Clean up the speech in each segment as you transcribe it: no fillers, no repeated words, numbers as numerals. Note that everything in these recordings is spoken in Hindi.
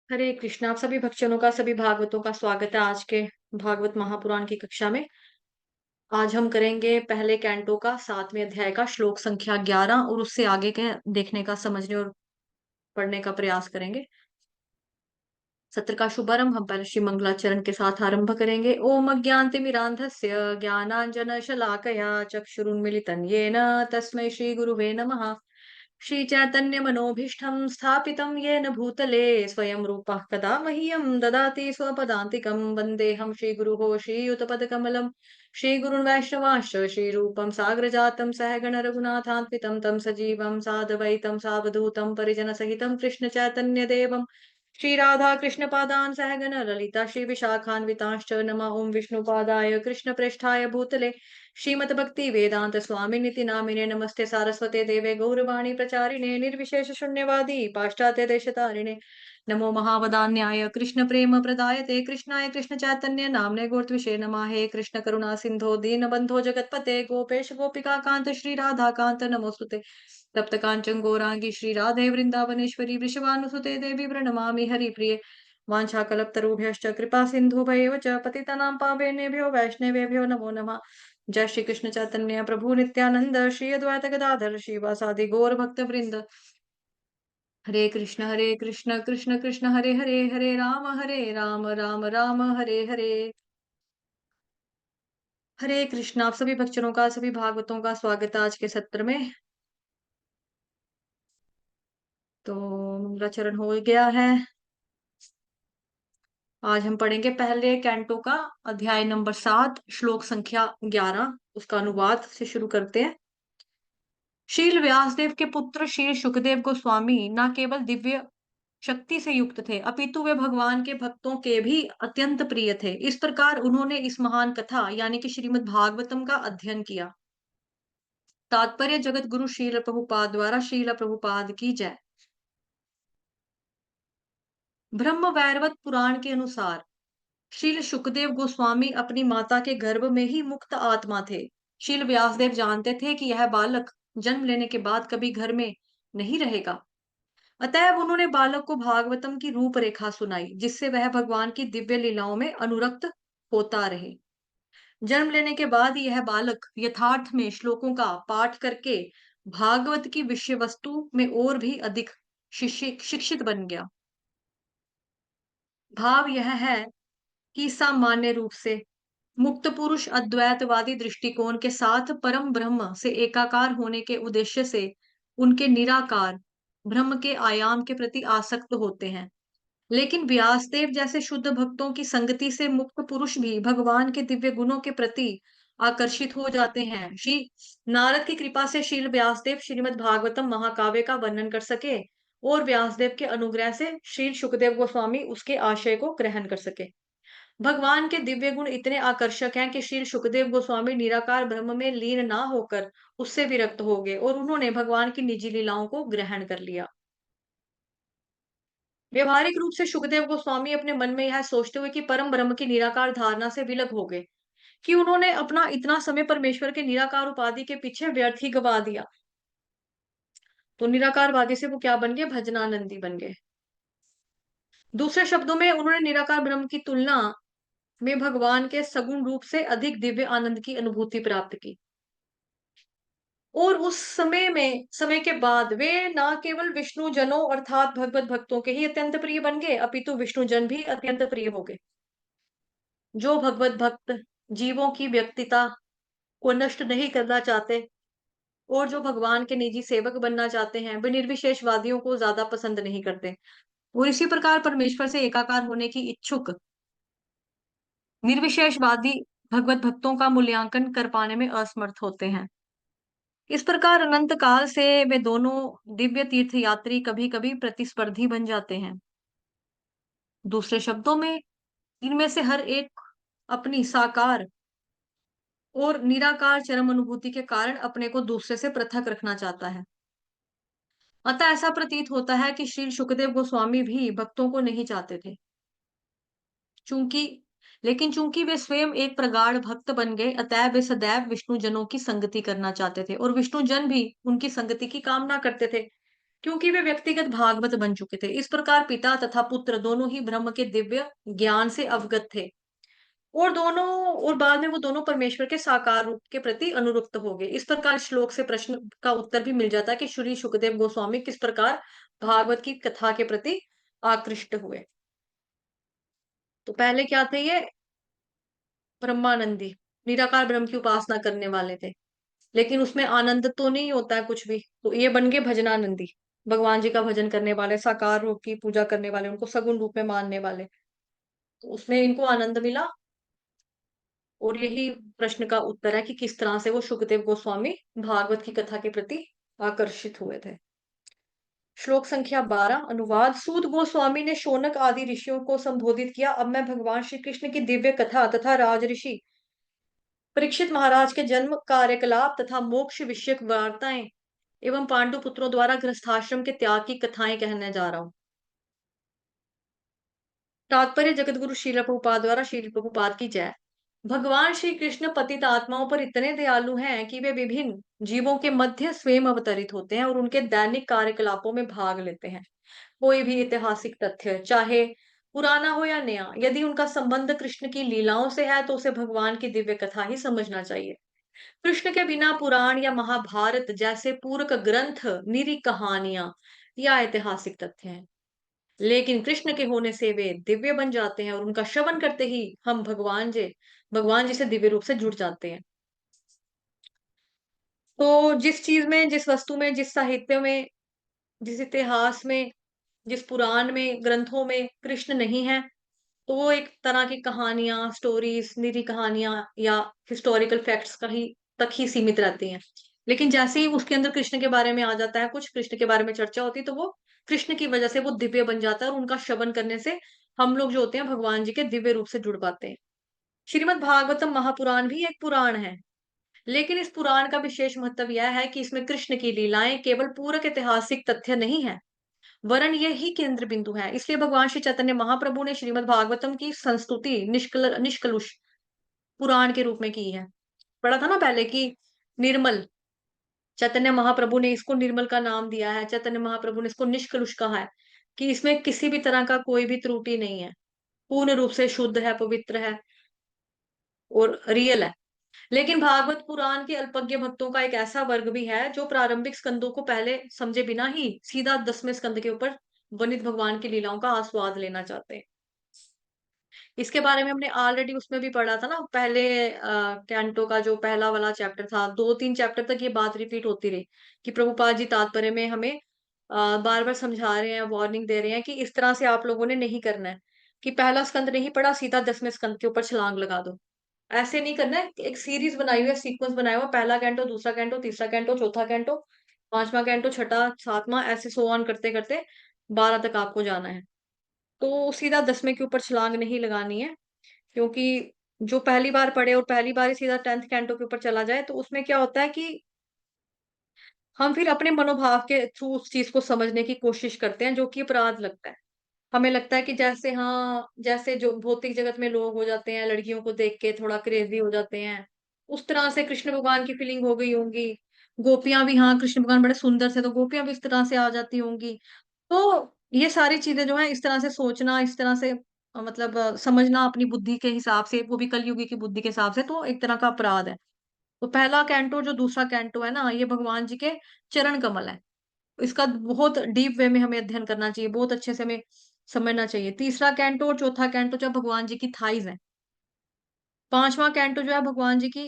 हरे कृष्णा। आप सभी भक्तजनों का, सभी भागवतों का स्वागत है आज के भागवत महापुराण की कक्षा में। आज हम करेंगे पहले कैंटो का 7वें अध्याय का श्लोक संख्या 11 और उससे आगे के देखने का, समझने और पढ़ने का प्रयास करेंगे। सत्र का शुभारंभ हम पहले श्री मंगलाचरण के साथ आरंभ करेंगे। ओम अज्ञानतिमिरान्धस्य ज्ञानांजन शलाकया चक्षुरुन्मीलितं येन तस्मै श्री गुरुवे नमः। श्री चैतन्य मनोभीष्टं स्थापितं येन भूतले स्वयं रूपः कदा मह्यं ददाति स्वपदान्तिकं। वन्देऽहं श्रीगुरुः श्रीयुतपदकमलं श्रीगुरुन् वैष्णवांश्च श्रीरूपं साग्रजातं सहगण रघुनाथान्वितं तं सजीवं साद्वैतं सावधूतं परिजनसहितं कृष्ण चैतन्य देवं श्री राधा कृष्ण पादान सहगण ललिता श्री विशाखान्वितांश्च नमः। ओम विष्णुपादाय कृष्ण प्रेष्ठाय भूतले श्रीमद भक्ति वेदांत स्वामी निति नामिने नमस्ते सारस्वते देवे गौरवाणी प्रचारिणे निर्विशेष शून्यवादी पाश्चात्य देशतारिणे नमो महावदान्याय कृष्ण प्रेम प्रदायते कृष्णाय कृष्ण चैतन्य नामने गोर्त्विषे नमः। हे कृष्ण करुणा सिंधो दीन बंधो जगतपते गोपेश गोपिका कांत श्री राधा कांत नमोस्तुते। तप्त कांचन गौरांगी श्री राधे वृंदावनेश्वरी वृषभानुसुते देवी प्रणमामि हरिप्रिये। वाञ्छाकल्पतरुभ्यश्च कृपा सिन्धुभ्यैव च पतितानां पावनेभ्यो वैष्णवेभ्यो नमो नमः। जय श्री कृष्ण चैतन्य प्रभु नित्यानंद श्री अद्वैत गदाधर श्रीवासादि गौर भक्त वृंद। हरे कृष्ण कृष्ण कृष्ण हरे हरे हरे राम राम राम हरे हरे। हरे कृष्ण। आप सभी भक्तजनों का, सभी भागवतों का स्वागत है आज के सत्र में। तो मंगलाचरण हो गया है। आज हम पढ़ेंगे पहले कैंटो का अध्याय नंबर 7 श्लोक संख्या 11। उसका अनुवाद से शुरू करते हैं। शील व्यासदेव के पुत्र श्री सुखदेव गोस्वामी न केवल दिव्य शक्ति से युक्त थे, अपितु वे भगवान के भक्तों के भी अत्यंत प्रिय थे। इस प्रकार उन्होंने इस महान कथा यानी कि श्रीमद् भागवतम का अध्ययन किया। तात्पर्य जगत गुरु श्रील प्रभुपाद द्वारा। श्रील प्रभुपाद की जय। ब्रह्म वैवर्त पुराण के अनुसार शील सुखदेव गोस्वामी अपनी माता के गर्भ में ही मुक्त आत्मा थे। शील व्यासदेव जानते थे कि यह बालक जन्म लेने के बाद कभी घर में नहीं रहेगा। अतएव उन्होंने बालक को भागवतम की रूपरेखा सुनाई, जिससे वह भगवान की दिव्य लीलाओं में अनुरक्त होता रहे। जन्म लेने के बाद यह बालक यथार्थ में श्लोकों का पाठ करके भागवत की विषय वस्तु में और भी अधिक शिक्षित बन गया। भाव यह है कि सामान्य रूप से मुक्त पुरुष अद्वैतवादी दृष्टिकोण के साथ परम ब्रह्म से एकाकार होने के उद्देश्य से उनके निराकार ब्रह्म के आयाम के प्रति आसक्त होते हैं। लेकिन व्यासदेव जैसे शुद्ध भक्तों की संगति से मुक्त पुरुष भी भगवान के दिव्य गुणों के प्रति आकर्षित हो जाते हैं। श्री नारद की कृपा से शील व्यासदेव श्रीमद् भागवतम महाकाव्य का वर्णन कर सके और व्यासदेव के अनुग्रह से श्री सुखदेव गोस्वामी उसके आशय को ग्रहण कर सके। भगवान के दिव्य गुण इतने आकर्षक हैं कि श्री सुखदेव गोस्वामी निराकार ब्रह्म में लीन ना होकर उससे विरक्त हो गए और उन्होंने भगवान की निजी लीलाओं को ग्रहण कर लिया। व्यवहारिक रूप से सुखदेव गोस्वामी अपने मन में यह सोचते हुए कि परम ब्रह्म की निराकार धारणा से विलग हो गए कि उन्होंने अपना इतना समय परमेश्वर के निराकार उपाधि के पीछे व्यर्थ ही गवा दिया। तो निराकारवादी से वो क्या बन गए? भजनानंदी बन गए। दूसरे शब्दों में उन्होंने निराकार ब्रह्म की तुलना में भगवान के सगुण रूप से अधिक दिव्य आनंद की अनुभूति प्राप्त की। और उस समय के बाद वे न केवल विष्णु जनों अर्थात भगवत भक्तों के ही अत्यंत प्रिय बन गए, अपितु विष्णु जन भी अत्यंत प्रिय हो गए। जो भगवत भक्त जीवों की व्यक्तिता को नष्ट नहीं करना चाहते और जो भगवान के निजी सेवक बनना चाहते हैं, वे निर्विशेषवादियों को ज्यादा पसंद नहीं करते और इसी प्रकार परमेश्वर से एकाकार होने की इच्छुक निर्विशेषवादी भगवत भक्तों का मूल्यांकन कर पाने में असमर्थ होते हैं। इस प्रकार अनंत काल से वे दोनों दिव्य तीर्थ यात्री कभी कभी प्रतिस्पर्धी बन जाते हैं। दूसरे शब्दों में इनमें से हर एक अपनी साकार और निराकार चरम अनुभूति के कारण अपने को दूसरे से पृथक रखना चाहता है। अतः ऐसा प्रतीत होता है कि श्री सुखदेव गोस्वामी भी भक्तों को नहीं चाहते थे, चूंकि चूंकि वे स्वयं एक प्रगाढ़ भक्त बन गए, अतः वे सदैव विष्णु जनों की संगति करना चाहते थे और विष्णु जन भी उनकी संगति की कामना करते थे, क्योंकि वे व्यक्तिगत भागवत बन चुके थे। इस प्रकार पिता तथा पुत्र दोनों ही ब्रह्म के दिव्य ज्ञान से अवगत थे, और दोनों, और बाद में वो दोनों परमेश्वर के साकार रूप के प्रति अनुरक्त हो गए। इस प्रकार श्लोक से प्रश्न का उत्तर भी मिल जाता है कि श्री सुखदेव गोस्वामी किस प्रकार भागवत की कथा के प्रति आकृष्ट हुए। तो पहले क्या थे ये? ब्रह्मानंदी, निराकार ब्रह्म की उपासना करने वाले थे, लेकिन उसमें आनंद तो नहीं होता है कुछ भी, तो ये बन गए भजनानंदी, भगवान जी का भजन करने वाले, साकार रूप की पूजा करने वाले, उनको सगुण रूप में मानने वाले। तो उसमें इनको आनंद मिला, और यही प्रश्न का उत्तर है कि किस तरह से वो सुखदेव गोस्वामी भागवत की कथा के प्रति आकर्षित हुए थे। श्लोक संख्या 12 अनुवाद। सूत गोस्वामी ने शौनक आदि ऋषियों को संबोधित किया, अब मैं भगवान श्री कृष्ण की दिव्य कथा तथा राजऋषि परीक्षित महाराज के जन्म, कार्यकलाप तथा मोक्ष विषयक वार्ताएं एवं पांडु पुत्रों द्वारा गृहस्थाश्रम के त्याग की कथाएं कहने जा रहा हूं। तात्पर्य जगतगुरु श्रील प्रभुपाद द्वारा, श्रील प्रभुपाद की जय। भगवान श्री कृष्ण पतित आत्माओं पर इतने दयालु हैं कि वे विभिन्न जीवों के मध्य स्वयं अवतरित होते हैं और उनके दैनिक कार्यकलापों में भाग लेते हैं। कोई भी ऐतिहासिक तथ्य, चाहे पुराना हो या नया, यदि उनका संबंध कृष्ण की लीलाओं से है तो उसे भगवान की दिव्य कथा ही समझना चाहिए। कृष्ण के बिना पुराण या महाभारत जैसे पूरक ग्रंथ निरी कहानियां या ऐतिहासिक तथ्य हैं, लेकिन कृष्ण के होने से वे दिव्य बन जाते हैं, और उनका श्रवण करते ही हम भगवान जी से दिव्य रूप से जुड़ जाते हैं। तो जिस चीज में, जिस वस्तु में, जिस साहित्य में, जिस इतिहास में, जिस पुराण में, ग्रंथों में कृष्ण नहीं है, तो वो एक तरह की कहानियां, स्टोरीज, निरी कहानियां या हिस्टोरिकल फैक्ट्स का ही तक ही सीमित रहती हैं। लेकिन जैसे ही उसके अंदर कृष्ण के बारे में आ जाता है, कुछ कृष्ण के बारे में चर्चा होती है, तो वो कृष्ण की वजह से वो दिव्य बन जाता है, और उनका श्रवण करने से हम लोग जो होते हैं भगवान जी के दिव्य रूप से जुड़ पाते हैं। श्रीमद् भागवतम महापुराण भी एक पुराण है, लेकिन इस पुराण का विशेष महत्व यह है कि इसमें कृष्ण की लीलाएं केवल पूरक ऐतिहासिक तथ्य नहीं है, वरन यही केंद्र बिंदु है। इसलिए भगवान श्री चैतन्य महाप्रभु ने श्रीमद् भागवतम की संस्तुति निष्कलुष पुराण के रूप में की है। पढ़ा था ना पहले कि निर्मल, चैतन्य महाप्रभु ने इसको निर्मल का नाम दिया है, चैतन्य महाप्रभु ने इसको निष्कलुष कहा है, कि इसमें किसी भी तरह का कोई भी त्रुटि नहीं है, पूर्ण रूप से शुद्ध है, पवित्र है और रियल है। लेकिन भागवत पुराण के अल्पज्ञ भक्तों का एक ऐसा वर्ग भी है जो प्रारंभिक स्कंदों को पहले समझे बिना ही सीधा 10वें स्कंद के ऊपर वर्णित भगवान की लीलाओं का आस्वाद लेना चाहते हैं। इसके बारे में हमने ऑलरेडी उसमें भी पढ़ा था ना, पहले कैंटो का जो पहला वाला चैप्टर था, 2-3 चैप्टर तक ये बात रिपीट होती रही कि प्रभुपाद जी तात्पर्य में हमें बार बार समझा रहे हैं, वार्निंग दे रहे हैं कि इस तरह से आप लोगों ने नहीं करना है कि पहला स्कंद नहीं पढ़ा सीधा 10वें स्कंद के ऊपर छलांग लगा दो। ऐसे नहीं करना है। एक सीरीज बनाई हुई है, सीक्वेंस बनाया हुआ, पहला कैंटो, दूसरा कैंटो, तीसरा कैंटो, चौथा कैंटो, पांचवा कैंटो, छठा, सातवां, ऐसे सो ऑन करते करते 12 तक आपको जाना है। तो सीधा 10वें के ऊपर छलांग नहीं लगानी है, क्योंकि जो पहली बार पढ़े और पहली बार ही सीधा 10th कैंटो के ऊपर चला जाए, तो उसमें क्या होता है कि हम फिर अपने मनोभाव के थ्रू उस चीज को समझने की कोशिश करते हैं, जो कि अपराध लगता है। हमें लगता है कि जैसे, हाँ, जैसे जो भौतिक जगत में लोग हो जाते हैं, लड़कियों को देख के थोड़ा क्रेजी हो जाते हैं, उस तरह से कृष्ण भगवान की फीलिंग हो गई होंगी। गोपियां भी, हाँ, कृष्ण भगवान बड़े सुंदर थे तो गोपियां भी इस तरह से आ जाती होंगी। तो ये सारी चीजें जो है, इस तरह से सोचना, इस तरह से मतलब समझना अपनी बुद्धि के हिसाब से, वो भी कलयुगी की बुद्धि के हिसाब से, तो एक तरह का अपराध है। तो पहला कैंटो, जो दूसरा कैंटो है ना, ये भगवान जी के चरण कमल है। इसका बहुत डीप वे में हमें अध्ययन करना चाहिए, बहुत अच्छे से हमें समझना चाहिए। तीसरा कैंटो और चौथा कैंटो जो भगवान जी की थाइज है। पांचवा कैंटो जो है भगवान जी की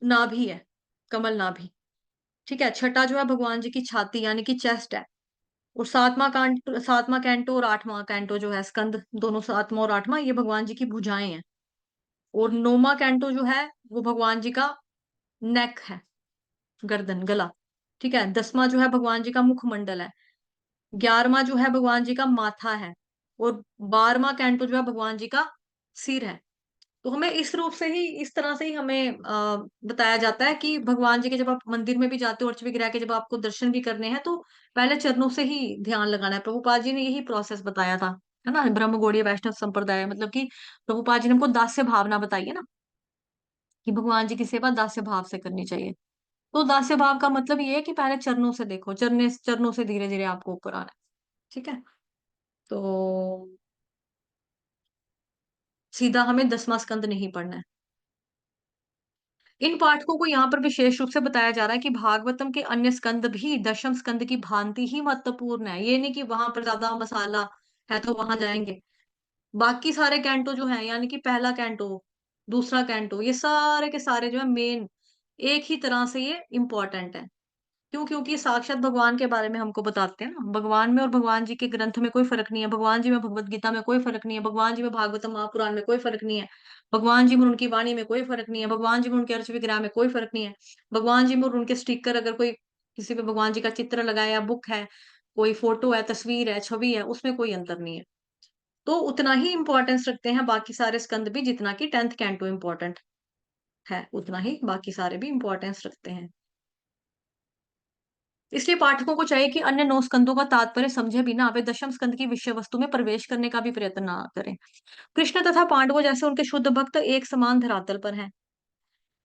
नाभि है, कमल नाभि। ठीक है। छठा जो है भगवान जी की छाती यानी कि चेस्ट है। और सातवां कैंटो और आठवां कैंटो जो है, स्कंद दोनों, सातवां और आठवां, ये भगवान जी की भुजाएं हैं। और नौवां कैंटो जो है वो भगवान जी का नेक है, गर्दन, गला। ठीक है। 10वां जो है भगवान जी का मुखमंडल है। 11वां जो है भगवान जी का माथा है। और 12वां कैंटो जो है भगवान जी का सिर है। तो हमें इस रूप से ही, इस तरह से ही हमें बताया जाता है कि भगवान जी के जब आप मंदिर में भी जाते हो, अर्च विग्रह के जब आपको दर्शन भी करने हैं, तो पहले चरणों से ही ध्यान लगाना है। प्रभुपाद जी ने यही प्रोसेस बताया था, है ना, ब्रह्म गौड़ीय वैष्णव संप्रदाय, मतलब कि प्रभुपाद जी ने हमको दास्य भावना बताई है ना, कि भगवान जी की सेवा दास्य भाव से करनी चाहिए। तो दास्य भाव का मतलब ये है कि पहले चरणों से देखो, चरणों से धीरे-धीरे आपको ऊपर आना है, ठीक है? तो सीधा हमें 10वां स्कंद नहीं पढ़ना है। इन पाठकों को यहाँ पर विशेष रूप से बताया जा रहा है कि भागवतम के अन्य स्कंद भी दशम स्कंद की भांति ही महत्वपूर्ण है। ये नहीं कि वहां पर ज्यादा मसाला है तो वहां जाएंगे। बाकी सारे कैंटो जो है, यानी कि पहला कैंटो, दूसरा कैंटो, ये सारे के सारे जो है मेन एक ही तरह से ये इम्पोर्टेंट है। क्यों? क्योंकि साक्षात भगवान के बारे में हमको बताते हैं ना। भगवान में और भगवान जी के ग्रंथ में कोई फर्क नहीं है। भगवान जी में भगवत गीता में कोई फर्क नहीं है। भगवान जी में भागवतम महापुराण में कोई फर्क नहीं है। भगवान जी में उनकी वाणी में कोई फर्क नहीं है। भगवान जी में उनके अर्च विग्रह में कोई फर्क नहीं है। भगवान जी में और उनके स्टिकर, अगर कोई किसी पे भगवान जी का चित्र लगाया या बुक है, कोई फोटो है, तस्वीर है, छवि है, उसमें कोई अंतर नहीं है। तो उतना ही इंपॉर्टेंस रखते हैं बाकी सारे स्कंद भी, जितना कि 10th कैंटो इंपॉर्टेंट है, उतना ही बाकी सारे भी इंपॉर्टेंस रखते हैं। इसलिए पाठकों को चाहिए कि अन्य 9 स्कंदों का तात्पर्य समझे बिना वे दशम स्कंद की विषय वस्तु में प्रवेश करने का भी प्रयत्न ना करें। कृष्ण तथा पांडवों जैसे उनके शुद्ध भक्त एक समान धरातल पर हैं।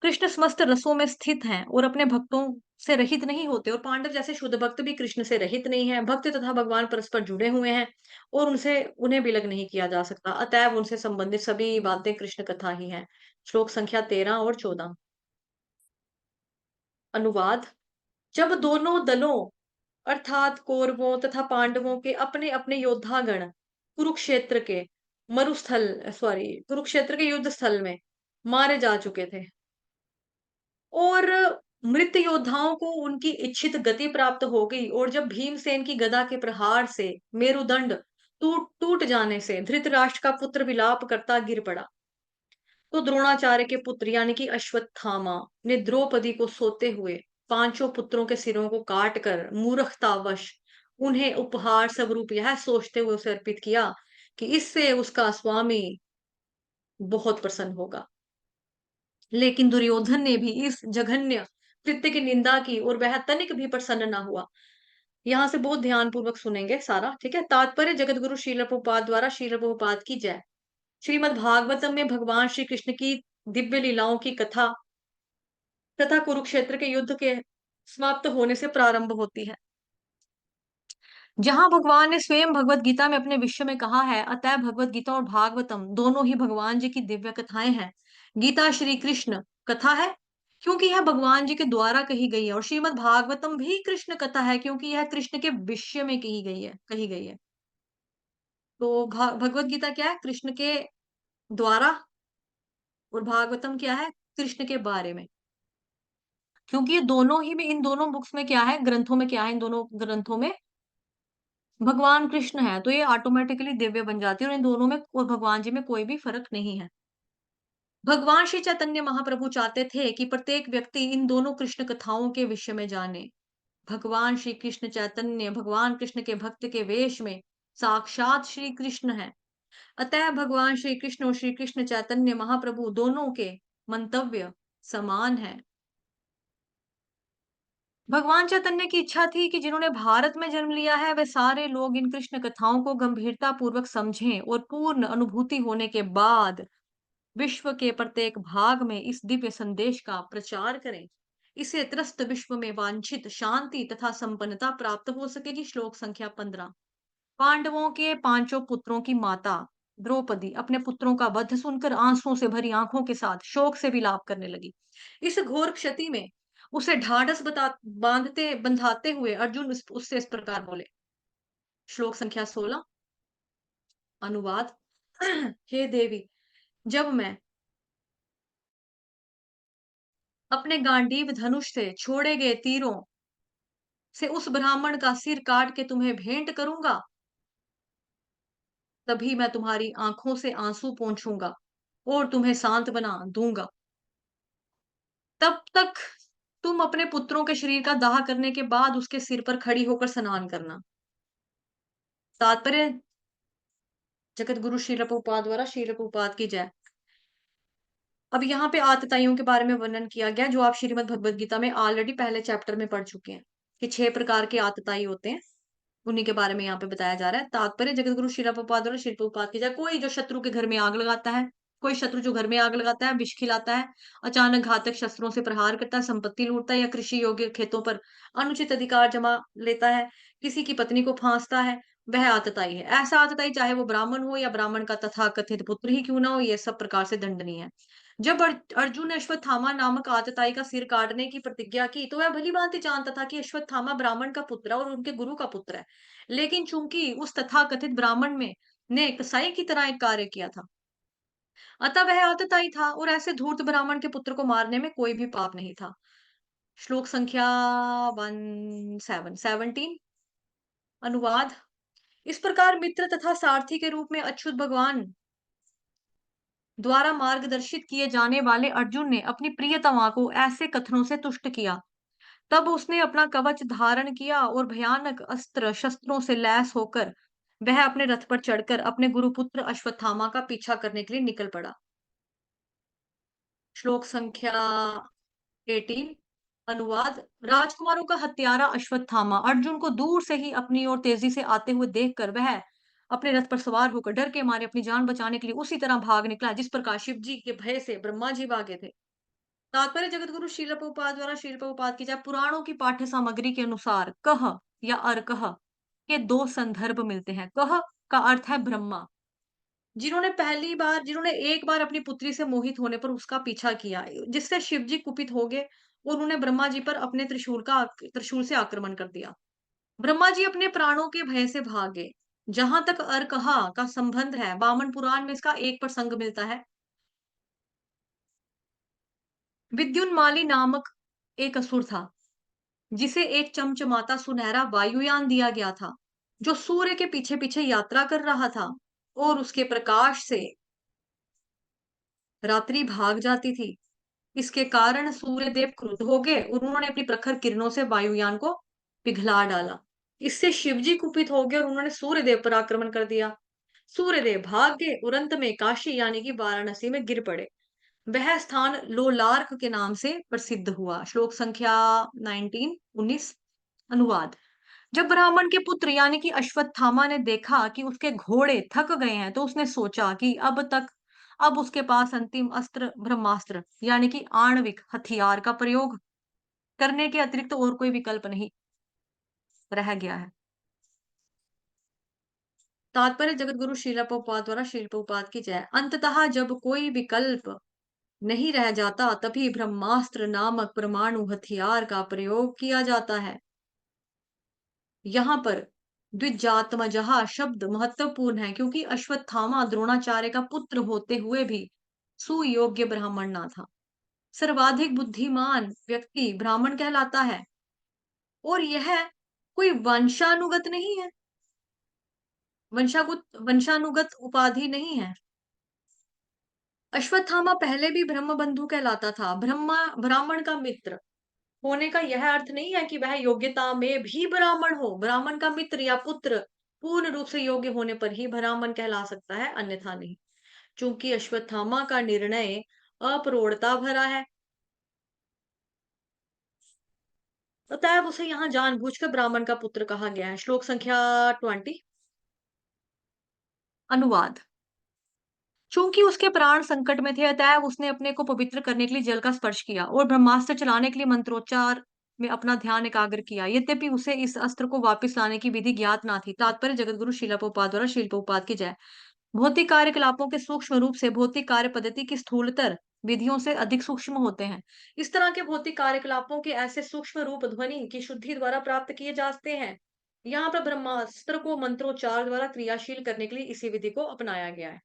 कृष्ण समस्त रसों में स्थित हैं और अपने भक्तों से रहित नहीं होते, और पांडव जैसे शुद्ध भक्त भी कृष्ण से रहित नहीं है। भक्त तथा भगवान परस्पर जुड़े हुए हैं और उनसे उन्हें विलग नहीं किया जा सकता। अतएव उनसे संबंधित सभी बातें कृष्ण कथा ही हैं। श्लोक संख्या 13 और 14। अनुवाद। जब दोनों दलों अर्थात कौरवों तथा पांडवों के अपने अपने योद्धागण कुरुक्षेत्र के कुरुक्षेत्र के युद्ध स्थल में मारे जा चुके थे और मृत योद्धाओं को उनकी इच्छित गति प्राप्त हो गई, और जब भीमसेन की गदा के प्रहार से मेरुदंड टूट टूट जाने से धृतराष्ट्र का पुत्र विलाप करता गिर पड़ा, तो द्रोणाचार्य के पुत्र यानी कि अश्वत्थामा ने द्रौपदी को सोते हुए पांचों पुत्रों के सिरों को काटकर मूर्खतावश उन्हें उपहार स्वरूप यह सोचते हुए उसे अर्पित किया कि इससे उसका स्वामी बहुत प्रसन्न होगा। लेकिन दुर्योधन ने भी इस जघन्य कृत्य की निंदा की और वह तनिक भी प्रसन्न न हुआ। यहाँ से बहुत ध्यान पूर्वक सुनेंगे सारा, ठीक है? तात्पर्य जगत गुरु श्रील प्रभुपाद द्वारा श्रील प्रभुपाद की जय। श्रीमद् भागवतम में भगवान श्री कृष्ण की दिव्य लीलाओं की कथा तथा कुरुक्षेत्र के युद्ध के समाप्त होने से प्रारंभ होती है, जहां भगवान ने स्वयं भगवत गीता में अपने विषय में कहा है, अतः भगवत गीता और भागवतम दोनों ही भगवान जी की दिव्य कथाएं हैं। गीता श्री कृष्ण कथा है क्योंकि यह भगवान जी के द्वारा कही गई है, और श्रीमद् भागवतम भी कृष्ण कथा है क्योंकि यह कृष्ण के विषय में कही गई है। तो भगवत गीता क्या है? कृष्ण के द्वारा, और भागवतम क्या है? कृष्ण के बारे में। क्योंकि ये दोनों ही में, इन दोनों बुक्स में क्या है, ग्रंथों में क्या है, इन दोनों ग्रंथों में भगवान कृष्ण है, तो ये ऑटोमेटिकली दिव्य बन जाती है, और इन दोनों में और भगवान जी में कोई भी फर्क नहीं है। भगवान श्री चैतन्य महाप्रभु चाहते थे कि प्रत्येक व्यक्ति इन दोनों कृष्ण कथाओं के विषय में जाने। भगवान श्री कृष्ण चैतन्य भगवान कृष्ण के भक्त के वेश में साक्षात श्री कृष्ण है। अतः भगवान श्री कृष्ण और श्री कृष्ण चैतन्य महाप्रभु दोनों के मंतव्य समान है। भगवान चैतन्य की इच्छा थी कि जिन्होंने भारत में जन्म लिया है वे सारे लोग इन कृष्ण कथाओं को गंभीरता पूर्वक समझें और पूर्ण अनुभूति होने के बाद विश्व के प्रत्येक भाग में इस दिव्य संदेश का प्रचार करें। इसे त्रस्त विश्व में वांछित शांति तथा संपन्नता प्राप्त हो सकेगी। श्लोक संख्या 15। पांडवों के पांचों पुत्रों की माता द्रौपदी अपने पुत्रों का वध सुनकर आंसुओं से भरी आंखों के साथ शोक से विलाप करने लगी। इस घोर क्षति में उसे ढाढ़स बांधते बंधाते हुए अर्जुन उससे इस प्रकार बोले। श्लोक संख्या 16। अनुवाद। हे देवी, जब मैं अपने गांडीव धनुष से छोड़े गए तीरों से उस ब्राह्मण का सिर काट के तुम्हें भेंट करूंगा, तभी मैं तुम्हारी आंखों से आंसू पोंछूंगा और तुम्हें सांत्वना दूंगा। तब तक तुम अपने पुत्रों के शरीर का दाह करने के बाद उसके सिर पर खड़ी होकर स्नान करना। तात्पर्य जगत गुरु श्रील प्रभुपाद द्वारा श्रील प्रभुपाद की जय। अब यहाँ पे आतताइयों के बारे में वर्णन किया गया, जो आप श्रीमद् भगवद गीता में ऑलरेडी पहले चैप्टर में पढ़ चुके हैं कि 6 प्रकार के आतताई होते हैं। उन्हीं के बारे में यहाँ पे बताया जा रहा है। तात्पर्य जगत गुरु श्रील प्रभुपाद द्वारा श्रील प्रभुपाद की जय। कोई जो शत्रु के घर में आग लगाता है, कोई शत्रु जो घर में आग लगाता है, विष खिलाता है, अचानक घातक शस्त्रों से प्रहार करता है, संपत्ति लूटता है या कृषि योग्य खेतों पर अनुचित अधिकार जमा लेता है, किसी की पत्नी को फांसता है, वह आतताई है। ऐसा आतताई चाहे वो ब्राह्मण हो या ब्राह्मण का तथाकथित पुत्र ही क्यों ना हो, ये सब प्रकार से दंडनीय है। जब अर्जुन ने अश्वत्थामा नामक आतताई का सिर काटने की प्रतिज्ञा की, तो वह भली-भांति जानता था कि अश्वत्थामा ब्राह्मण का पुत्र है और उनके गुरु का पुत्र है। लेकिन चूंकि उस तथाकथित ब्राह्मण में ने कसाई की तरह एक कार्य किया था, अतः वह आतताई था और ऐसे धूर्त ब्राह्मण के पुत्र को मारने में कोई भी पाप नहीं था। श्लोक संख्या 17 अनुवाद। इस प्रकार मित्र तथा सारथी के रूप में अच्युत भगवान द्वारा मार्गदर्शित किए जाने वाले अर्जुन ने अपनी प्रियतमा को ऐसे कथनों से तुष्ट किया। तब उसने अपना कवच धारण किया और भयानक अस्त्र शस्त्रों से लैस होकर वह अपने रथ पर चढ़कर अपने गुरुपुत्र अश्वत्थामा का पीछा करने के लिए निकल पड़ा। श्लोक संख्या 18 अनुवाद। राजकुमारों का हत्यारा अश्वत्थामा अर्जुन को दूर से ही अपनी ओर तेजी से आते हुए देखकर वह अपने रथ पर सवार होकर डर के मारे अपनी जान बचाने के लिए उसी तरह भाग निकला जिस प्रकार शिव जी के भय से ब्रह्मा जी भागे थे। तात्पर्य जगत गुरु शील प्रभुपाद द्वारा शील प्रभुपाद की जाए पुराणों की पाठ्य सामग्री के अनुसार कह या अर्कह के दो संदर्भ मिलते हैं। कह का अर्थ है ब्रह्मा, जिन्होंने एक बार अपनी पुत्री से मोहित होने पर उसका पीछा किया, जिससे शिव जी कुपित हो गए और उन्होंने ब्रह्मा जी पर अपने त्रिशूल से आक्रमण कर दिया। ब्रह्मा जी अपने प्राणों के भय से भागे। जहां तक अर्कहा का संबंध है, वामन पुराण में इसका एक प्रसंग मिलता है। विद्युन्माली नामक एक असुर था, जिसे एक चमचमाता सुनहरा वायुयान दिया गया था, जो सूर्य के पीछे पीछे यात्रा कर रहा था और उसके प्रकाश से रात्रि भाग जाती थी। इसके कारण सूर्यदेव क्रुद्ध हो गए और उन्होंने अपनी प्रखर किरणों से वायुयान को पिघला डाला। इससे शिवजी कुपित हो गए और उन्होंने सूर्यदेव पर आक्रमण कर दिया। सूर्यदेव भाग गए और अंत में काशी यानी कि वाराणसी में गिर पड़े। वह स्थान लोलार्क के नाम से प्रसिद्ध हुआ। श्लोक संख्या 19 अनुवाद। जब ब्राह्मण के पुत्र यानी कि अश्वत्थामा ने देखा कि उसके घोड़े थक गए हैं, तो उसने सोचा कि अब उसके पास अंतिम अस्त्र ब्रह्मास्त्र यानी कि आणविक हथियार का प्रयोग करने के अतिरिक्त और कोई विकल्प नहीं रह गया है। तात्पर्य जगत गुरु शीला प्रभुपाद द्वारा शील प्रभुपाद की जय। अंततः जब कोई विकल्प नहीं रह जाता, तभी ब्रह्मास्त्र नामक परमाणु हथियार का प्रयोग किया जाता है। यहाँ पर द्विजात्मजः शब्द महत्वपूर्ण है, क्योंकि अश्वत्थामा द्रोणाचार्य का पुत्र होते हुए भी सुयोग्य ब्राह्मण ना था। सर्वाधिक बुद्धिमान व्यक्ति ब्राह्मण कहलाता है और यह कोई वंशानुगत नहीं है, वंशानुगत उपाधि नहीं है। अश्वत्थामा पहले भी ब्रह्मबंधु कहलाता था। ब्राह्मण का मित्र होने का यह अर्थ नहीं है कि वह योग्यता में भी ब्राह्मण हो। ब्राह्मण का मित्र या पुत्र पूर्ण रूप से योग्य होने पर ही ब्राह्मण कहला सकता है, अन्यथा नहीं। चूंकि अश्वत्थामा का निर्णय अप्रौढ़ता भरा है, अतएव उसे यहाँ जानबूझकर ब्राह्मण का पुत्र कहा गया है। श्लोक संख्या 20 अनुवाद। चूंकि उसके प्राण संकट में थे, अतएव उसने अपने को पवित्र करने के लिए जल का स्पर्श किया और ब्रह्मास्त्र चलाने के लिए मंत्रोच्चार में अपना ध्यान एकाग्र किया। यद्यपि उसे इस अस्त्र को वापस लाने की विधि ज्ञात ना थी। तात्पर्य जगत गुरु शीला प्रभुपाद द्वारा शील प्रभुपाद की जय। भौतिक कार्यकलापों के सूक्ष्म रूप से भौतिक कार्य पद्धति की स्थूलतर विधियों से अधिक सूक्ष्म होते हैं। इस तरह के भौतिक कार्यकलापों के ऐसे सूक्ष्म रूप ध्वनि की शुद्धि द्वारा प्राप्त किए जाते हैं। यहाँ पर ब्रह्मास्त्र को मंत्रोच्चार द्वारा क्रियाशील करने के लिए इसी विधि को अपनाया गया है।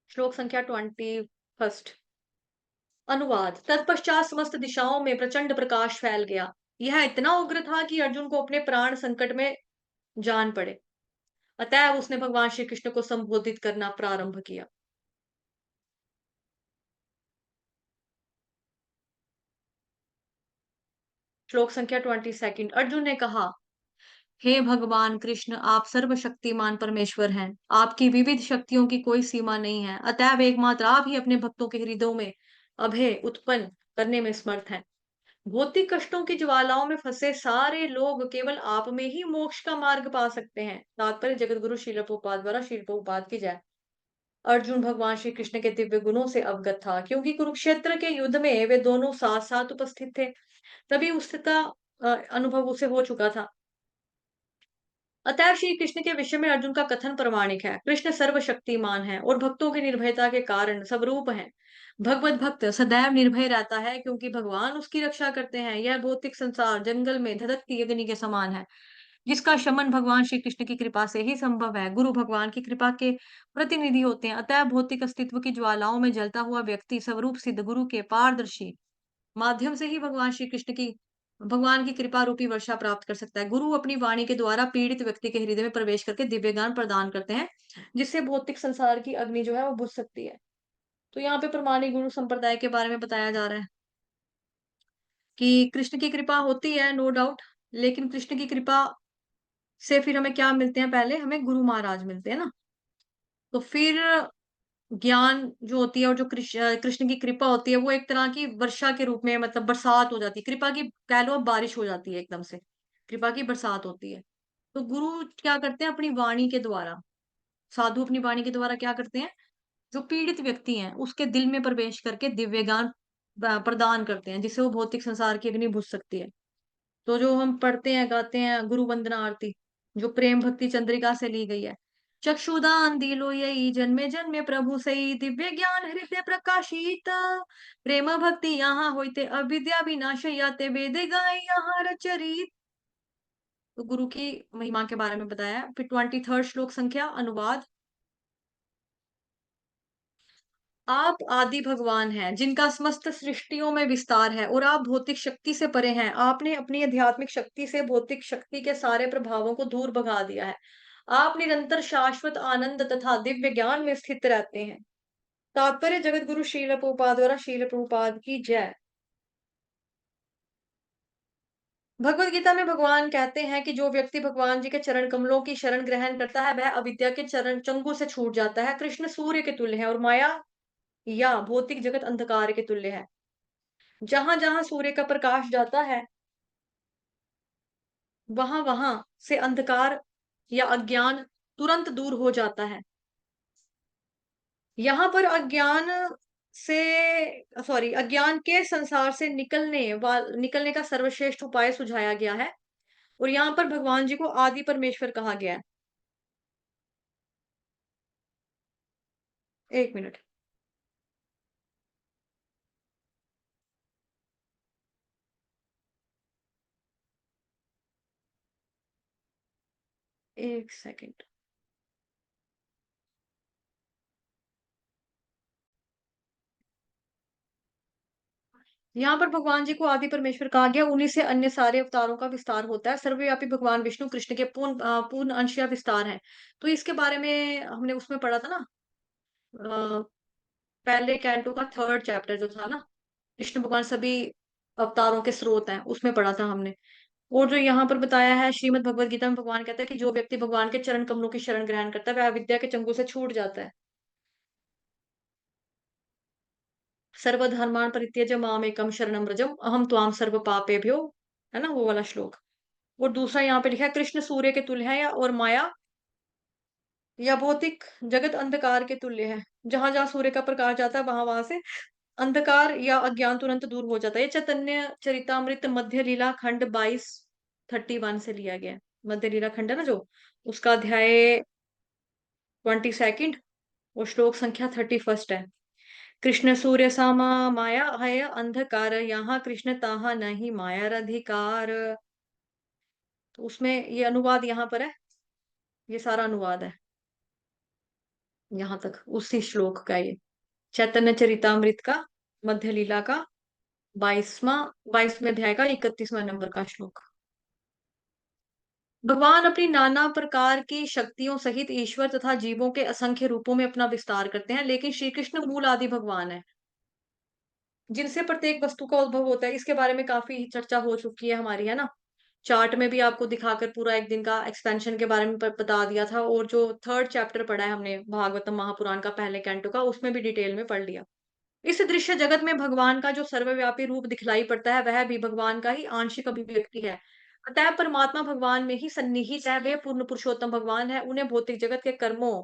श्लोक संख्या 21 अनुवाद। तत्पश्चात समस्त दिशाओं में प्रचंड प्रकाश फैल गया। यह इतना उग्र था कि अर्जुन को अपने प्राण संकट में जान पड़े। अतएव उसने भगवान श्री कृष्ण को संबोधित करना प्रारंभ किया। श्लोक संख्या 22 अर्जुन ने कहा, हे भगवान कृष्ण, आप सर्वशक्तिमान परमेश्वर हैं। आपकी विविध शक्तियों की कोई सीमा नहीं है। अतएव एकमात्र आप ही अपने भक्तों के हृदयों में अभय उत्पन्न करने में समर्थ हैं। भौतिक कष्टों की ज्वालाओं में फंसे सारे लोग केवल आप में ही मोक्ष का मार्ग पा सकते हैं। तात्पर्य जगत गुरु शील प्रभुपाद द्वारा शील प्रभुपाद की जय। अर्जुन भगवान श्री कृष्ण के दिव्य गुणों से अवगत था, क्योंकि कुरुक्षेत्र के युद्ध में वे दोनों साथ साथ उपस्थित थे। तभी उसका अनुभव उसे हो चुका था। अतएव श्री कृष्ण के विषय में अर्जुन का कथन प्रमाणिक है। कृष्ण सर्वशक्तिमान है और भक्तों की निर्भयता के कारण स्वरूप है। भगवत भक्त सदैव निर्भय रहता है, क्योंकि भगवान उसकी रक्षा करते हैं। यह भौतिक संसार जंगल में धधकती अग्नि के समान है, जिसका शमन भगवान श्री कृष्ण की कृपा से ही संभव है। गुरु भगवान की कृपा के प्रतिनिधि होते हैं। अतः भौतिक अस्तित्व की ज्वालाओं में जलता हुआ व्यक्ति स्वरूप सिद्ध गुरु के पारदर्शी माध्यम से ही भगवान की कृपा रूपी वर्षा प्राप्त कर सकता है। गुरु अपनी वाणी के द्वारा पीड़ित व्यक्ति के हृदय में प्रवेश करके दिव्य ज्ञान प्रदान करते हैं, जिससे भौतिक संसार की अग्नि जो है वो बुझ सकती है। तो यहाँ पे प्रमाणिक गुरु संप्रदाय के बारे में बताया जा रहा है कि कृष्ण की कृपा होती है, नो डाउट। लेकिन कृष्ण की कृपा से फिर हमें क्या मिलते हैं? पहले हमें गुरु महाराज मिलते हैं ना। तो फिर ज्ञान जो होती है और जो कृष्ण की कृपा होती है, वो एक तरह की वर्षा के रूप में, मतलब बरसात हो जाती है। कृपा की कह लो, अब बारिश हो जाती है एकदम से। कृपा की बरसात होती है। तो गुरु क्या करते हैं? अपनी वाणी के द्वारा, साधु अपनी वाणी के द्वारा क्या करते हैं? जो पीड़ित व्यक्ति हैं, उसके दिल में प्रवेश करके दिव्य ज्ञान प्रदान करते हैं, जिससे वो भौतिक संसार की अग्नि बुझ सकती है। तो जो हम पढ़ते हैं, गाते हैं गुरु वंदना आरती, जो प्रेम भक्ति चंद्रिका से ली गई है। चक्षुदान दिलो यही जन्मे जन्मे प्रभु सई, दिव्य ज्ञान हृदय प्रकाशित, प्रेम भक्ति यहाँ होते अविद्या विनाश याते, वेद गाय यहाँ रचरित। तो गुरु की महिमा के बारे में बताया। फिर 23rd श्लोक संख्या अनुवाद। आप आदि भगवान हैं, जिनका समस्त सृष्टियों में विस्तार है, और आप भौतिक शक्ति से परे हैं। आपने अपनी आध्यात्मिक शक्ति से भौतिक शक्ति के सारे प्रभावों को दूर भगा दिया है। आप निरंतर शाश्वत आनंद तथा दिव्य ज्ञान में स्थित रहते हैं। तात्पर्य जगत गुरु शील प्रभुपाद द्वारा, शील प्रभुपाद की जय। भगवत गीता में भगवान कहते हैं कि जो व्यक्ति भगवान जी के चरण कमलों की शरण ग्रहण करता है, वह अविद्या के चरण चंगु से छूट जाता है। कृष्ण सूर्य के तुल्य है और माया या भौतिक जगत अंधकार के तुल्य है। जहां जहां सूर्य का प्रकाश जाता है, वहां वहां से अंधकार या अज्ञान तुरंत दूर हो जाता है। यहाँ पर अज्ञान के संसार से निकलने का सर्वश्रेष्ठ उपाय सुझाया गया है। और यहाँ पर भगवान जी को आदि परमेश्वर कहा गया है। एक मिनट। एक सेकंड। यहाँ पर भगवान जी को आदि परमेश्वर कहा गया। उन्हीं से अन्य सारे अवतारों का विस्तार होता है। सर्वव्यापी भगवान विष्णु कृष्ण के पूर्ण अंश या विस्तार है। तो इसके बारे में हमने उसमें पढ़ा था ना, अ, पहले कैंटो का 3rd चैप्टर जो था ना, कृष्ण भगवान सभी अवतारों के स्रोत हैं, उसमें पढ़ा था हमने। और जो यहाँ पर बताया है श्रीमद् भगवत गीता में, भगवान कहता है कि जो व्यक्ति भगवान के चरण कमलों की शरण ग्रहण करता है, वह अविद्या के चंगु से छूट जाता है। सर्वधर्मान् परित्यज्य माम एकम शरणम व्रजम अहम त्वाम सर्व पापेभ्यो, है ना वो वाला श्लोक। और दूसरा यहाँ पे लिखा है, कृष्ण सूर्य के तुल्य है, या और माया या भौतिक जगत अंधकार के तुल्य है। जहां जहां सूर्य का प्रकाश जाता है, वहां वहां से अंधकार या अज्ञान तुरंत दूर हो जाता है। ये चैतन्य चरितामृत मध्य लीला खंड 22:31 से लिया गया है। मध्य लीला खंड है ना जो, उसका अध्याय 22 और श्लोक संख्या 31 है। कृष्ण सूर्य सामा माया है अंधकार, यहाँ कृष्ण ताहा नहीं माया अधिकार। तो उसमें ये अनुवाद यहाँ पर है, ये सारा अनुवाद है यहाँ तक उसी श्लोक का। ये चैतन्य चरितामृत का मध्य लीला का 22वें अध्याय का 31वां नंबर का श्लोक। भगवान अपनी नाना प्रकार की शक्तियों सहित ईश्वर तथा जीवों के असंख्य रूपों में अपना विस्तार करते हैं, लेकिन श्री कृष्ण मूल आदि भगवान है, जिनसे प्रत्येक वस्तु का उद्भव होता है। इसके बारे में काफी चर्चा हो चुकी है हमारी, है ना। चार्ट में भी आपको दिखाकर पूरा एक दिन का एक्सपेंशन के बारे में बता दिया था। और जो 3rd चैप्टर पढ़ा है हमने भागवतम महापुराण का पहले कैंटो का, उसमें भी डिटेल में पढ़ लिया। इस दृश्य जगत में भगवान का जो सर्वव्यापी रूप दिखलाई पड़ता है, वह भी भगवान का ही आंशिक अभिव्यक्ति है। अतः परमात्मा भगवान में ही सन्निहित है। वे पूर्ण पुरुषोत्तम भगवान है। उन्हें भौतिक जगत के कर्मों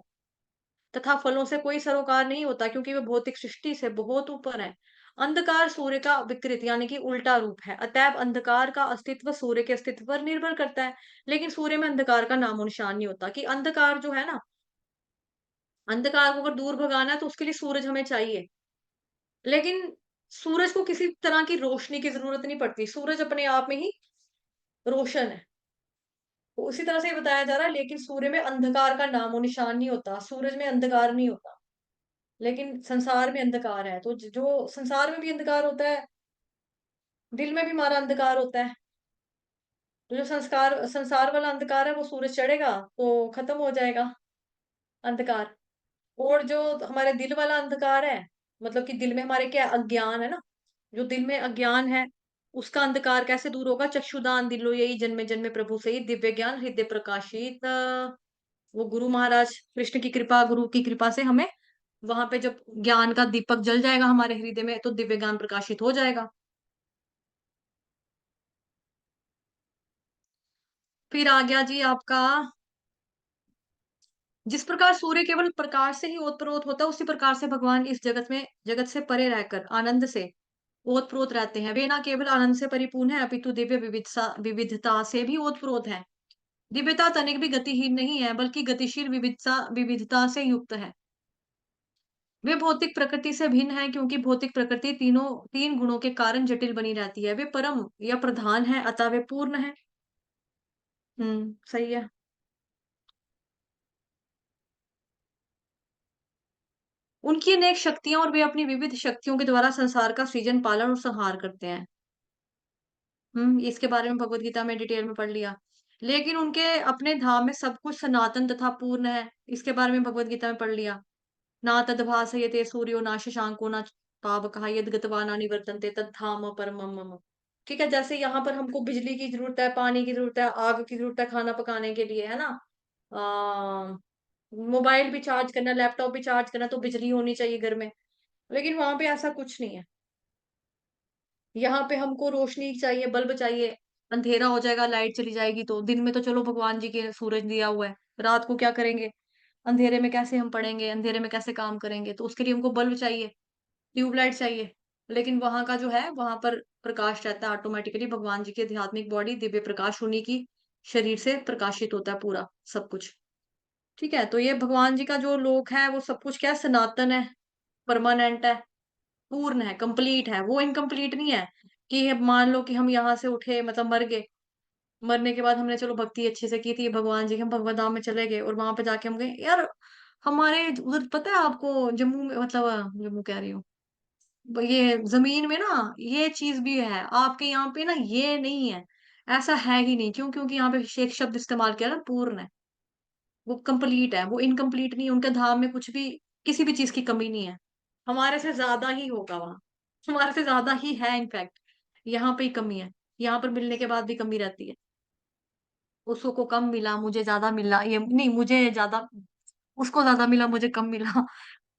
तथा फलों से कोई सरोकार नहीं होता क्योंकि वे भौतिक सृष्टि से बहुत ऊपर है। अंधकार सूर्य का विकृत यानी कि उल्टा रूप है। अतएव अंधकार का अस्तित्व सूर्य के अस्तित्व पर निर्भर करता है। लेकिन सूर्य में अंधकार का नामो निशान नहीं होता कि अंधकार जो है ना, अंधकार को अगर दूर भगाना है तो उसके लिए सूरज हमें चाहिए। लेकिन सूरज को किसी तरह की रोशनी की ज़रूरत नहीं पड़ती, सूरज अपने आप में ही रोशन है। तो उसी तरह से ये बताया जा रहा है, लेकिन सूर्य में अंधकार का नामो-निशान नहीं होता, सूरज में अंधकार नहीं होता, लेकिन संसार में अंधकार है। तो ज जो संसार में भी अंधकार होता है, दिल में भी हमारा अंधकार होता है। तो जो संसार वाला अंधकार है वो सूरज चढ़ेगा तो खत्म हो जाएगा अंधकार। और जो हमारे दिल वाला अंधकार है, मतलब कि दिल में हमारे क्या अज्ञान है ना, जो दिल में अज्ञान है, उसका अंधकार कैसे दूर होगा? चक्षुदान दिलो यही जन्मे जन्मे प्रभु से ही दिव्य ज्ञान हृदय प्रकाशित। वो गुरु महाराज कृष्ण की कृपा, गुरु की कृपा से हमें वहां पे जब ज्ञान का दीपक जल जाएगा हमारे हृदय में तो दिव्य ज्ञान प्रकाशित हो जाएगा। फिर आ गया जी आपका, जिस प्रकार सूर्य केवल प्रकाश से ही ओतप्रोत होता है उसी प्रकार से भगवान इस जगत से परे रहकर आनंद से ओतप्रोत रहते हैं। वे ना केवल आनंद से परिपूर्ण है अपितु दिव्य विविधता से भी ओतप्रोत है। दिव्यता तनिक भी गतिहीन नहीं है बल्कि गतिशील विविधता विविधता से युक्त है। वे भौतिक प्रकृति से भिन्न है क्योंकि भौतिक प्रकृति तीन गुणों के कारण जटिल बनी रहती है। वे परम या प्रधान है अतः वे पूर्ण है। सही है। उनकी अनेक शक्तियां और वे अपनी विविध शक्तियों के द्वारा संसार का सृजन पालन और संहार करते हैं। इसके बारे में भगवत गीता में डिटेल में पढ़ लिया। लेकिन उनके अपने धाम में सब कुछ सनातन तथा पूर्ण है। इसके बारे में भगवत गीता में पढ़ लिया। ना तद्भासयते सूर्यो ना शशांको ना पावकः यद्गत्वा न निवर्तन्ते तद्धाम परमं मम। ठीक है, जैसे यहाँ पर हमको बिजली की ज़रूरत है, पानी की ज़रूरत है, आग की ज़रूरत है खाना पकाने के लिए, है ना? अ, मोबाइल भी चार्ज करना, लैपटॉप भी चार्ज करना तो बिजली होनी चाहिए घर में। लेकिन वहाँ पे ऐसा कुछ नहीं है। यहाँ पे हमको रोशनी चाहिए, बल्ब चाहिए, अंधेरा हो जाएगा, लाइट चली जाएगी तो दिन में तो चलो भगवान जी के सूरज दिया हुआ है, रात को क्या करेंगे? अंधेरे में कैसे हम पढ़ेंगे, अंधेरे में कैसे काम करेंगे? तो उसके लिए हमको बल्ब चाहिए, ट्यूबलाइट चाहिए। लेकिन वहाँ का जो है, वहाँ पर प्रकाश रहता है ऑटोमेटिकली भगवान जी की आध्यात्मिक बॉडी दिव्य प्रकाश उन्हीं की शरीर से प्रकाशित होता है पूरा, सब कुछ। ठीक है? तो ये भगवान जी का जो लोक है, वो सब कुछ क्या है? सनातन है, परमानेंट है, पूर्ण है, कंप्लीट है, वो इनकम्प्लीट नहीं है कि मान लो कि हम यहाँ से उठे मतलब मर गए, मरने के बाद हमने चलो भक्ति अच्छे से की थी भगवान जी की, हम भगवत धाम में चले गए और वहां पे जाके हम गए यार, हमारे उधर पता है आपको जम्मू में, मतलब जम्मू कह रही हूँ, ये जमीन में ना ये चीज भी है, आपके यहाँ पे ना ये नहीं है, ऐसा है ही नहीं। क्यों? क्योंकि यहाँ पे शेख शब्द इस्तेमाल किया ना, पूर्ण है, वो कंप्लीट है, वो इनकम्प्लीट नहीं है। उनके धाम में कुछ भी, किसी भी चीज की कमी नहीं है। हमारे से ज़्यादा ही होगा वहाँ, हमारे से ज़्यादा ही है इनफैक्ट, यहाँ पे ही कमी है, यहाँ पर मिलने के बाद भी कमी रहती है। उसको को कम मिला, मुझे ज़्यादा मिला, ये नहीं मुझे ज़्यादा, उसको ज़्यादा मिला, मुझे कम मिला।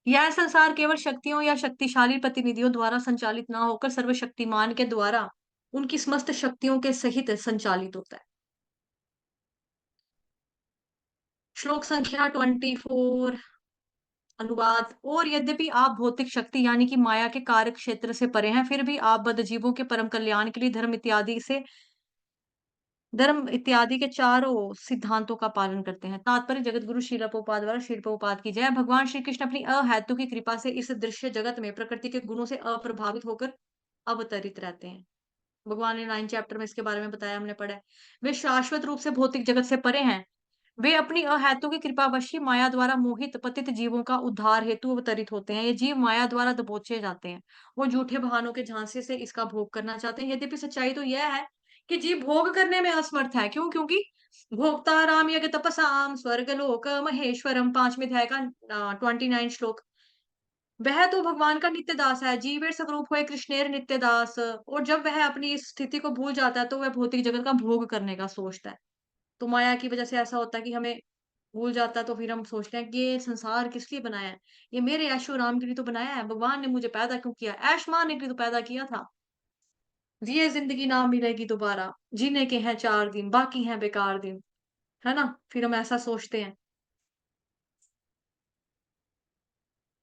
यह संसार केवल शक्तियों या शक्तिशाली प्रतिनिधियों द्वारा संचालित ना होकर सर्वशक्तिमान के द्वारा उनकी समस्त शक्तियों के सहित संचालित होता है। श्लोक संख्या 24 अनुवाद। और यद्यपि आप भौतिक शक्ति यानी कि माया के कार्य क्षेत्र से परे हैं, फिर भी आप बद्धजीवों के परम कल्याण के लिए धर्म इत्यादि के चारों सिद्धांतों का पालन करते हैं। तात्पर्य जगत गुरु श्रील प्रभुपाद द्वारा श्रील प्रभुपाद की जय। भगवान श्री कृष्ण अपनी अहेतु की कृपा से इस दृश्य जगत में प्रकृति के गुणों से अप्रभावित होकर अवतरित रहते हैं। भगवान ने 9 चैप्टर में इसके बारे में बताया, हमने पढ़ा है। वे शाश्वत रूप से भौतिक जगत से परे हैं। वे अपनी अहेतु की कृपावशी माया द्वारा मोहित पतित जीवों का उद्धार हेतु अवतरित होते हैं। ये जीव माया द्वारा दबोचे जाते हैं। वो झूठे बहानों के झांसे से इसका भोग करना चाहते हैं। यद्यपि सच्चाई तो यह है कि जीव भोग करने में असमर्थ है। क्यों? क्योंकि भोक्ताराम यज्ञ तपसाम स्वर्ग लोक महेश्वरम 5वें अध्याय का 29 श्लोक। वह तो भगवान का नित्य दास है, जीवेर स्वरूप हुए कृष्णेर नित्य दास। और जब वह अपनी इस स्थिति को भूल जाता है तो वह भौतिक जगत का भोग करने का सोचता है। तो माया की वजह से ऐसा होता है कि हमें भूल जाता है, तो फिर हम सोचते हैं कि ये संसार किस लिए बनाया है? ये मेरे ऐशो आराम के लिए तो बनाया है। भगवान ने मुझे पैदा क्यों किया? ऐश मारने के लिए तो पैदा किया था। ये जिंदगी ना मिलेगी दोबारा, जीने के हैं 4 दिन, बाकी हैं बेकार दिन, है ना? फिर हम ऐसा सोचते हैं।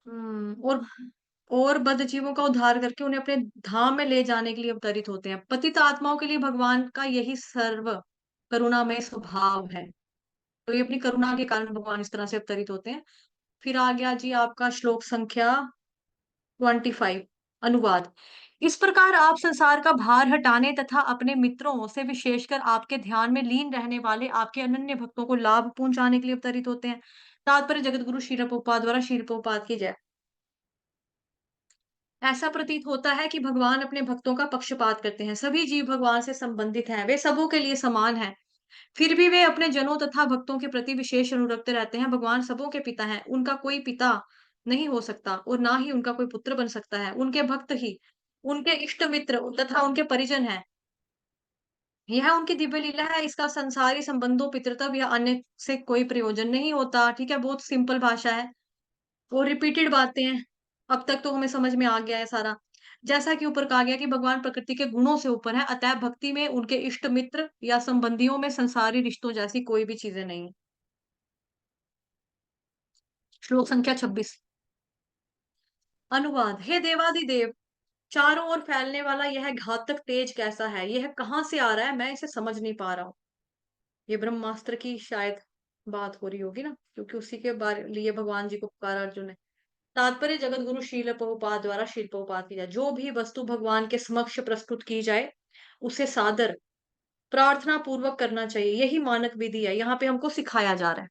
और बद्धजीवों का उद्धार करके उन्हें अपने धाम में ले जाने के लिए अवतरित होते हैं। पतित आत्माओं के लिए भगवान का यही सर्व करुणामय स्वभाव है। तो ये अपनी करुणा के कारण भगवान इस तरह से अवतरित होते हैं। फिर आ गया जी आपका श्लोक संख्या 25। अनुवाद। इस प्रकार आप संसार का भार हटाने तथा अपने मित्रों से विशेषकर आपके ध्यान में लीन रहने वाले आपके अनन्य भक्तों को लाभ पहुंचाने के लिए अवतरित होते हैं। तात्पर्य जगत गुरु श्रील प्रभुपाद द्वारा श्रील प्रभुपाद की जय। ऐसा प्रतीत होता है कि भगवान अपने भक्तों का पक्षपात करते हैं। सभी जीव भगवान से संबंधित हैं, वे सबों के लिए समान हैं। फिर भी वे अपने जनों तथा भक्तों के प्रति विशेष अनुरक्त रहते हैं। भगवान सबों के पिता हैं, उनका कोई पिता नहीं हो सकता और ना ही उनका कोई पुत्र बन सकता है। उनके भक्त ही उनके इष्ट मित्र तथा उनके परिजन हैं। यह उनकी दिव्य लीला है। इसका संसारी संबंधों, पितृत्व या अन्य से कोई प्रयोजन नहीं होता। ठीक है, बहुत सिंपल भाषा है और रिपीटेड बातें हैं। अब तक तो हमें समझ में आ गया है सारा। जैसा कि ऊपर कहा गया कि भगवान प्रकृति के गुणों से ऊपर है, अतः भक्ति में उनके इष्ट मित्र या संबंधियों में संसारी रिश्तों जैसी कोई भी चीजें नहीं। श्लोक संख्या 26। अनुवाद। हे देवादिदेव, चारों ओर फैलने वाला यह घातक तेज कैसा है? यह कहाँ से आ रहा है? मैं इसे समझ नहीं पा रहा हूँ। ये ब्रह्मास्त्र की शायद बात हो रही होगी ना, क्योंकि उसी के बारे लिए भगवान जी को पुकारा अर्जुन ने। तात्पर्य जगत गुरु शील प्रभुपाद द्वारा शील प्रभुपाद की जाए। जो भी वस्तु भगवान के समक्ष प्रस्तुत की जाए उसे सादर प्रार्थना पूर्वक करना चाहिए। यही मानक विधि है। यहाँ पे हमको सिखाया जा रहा है,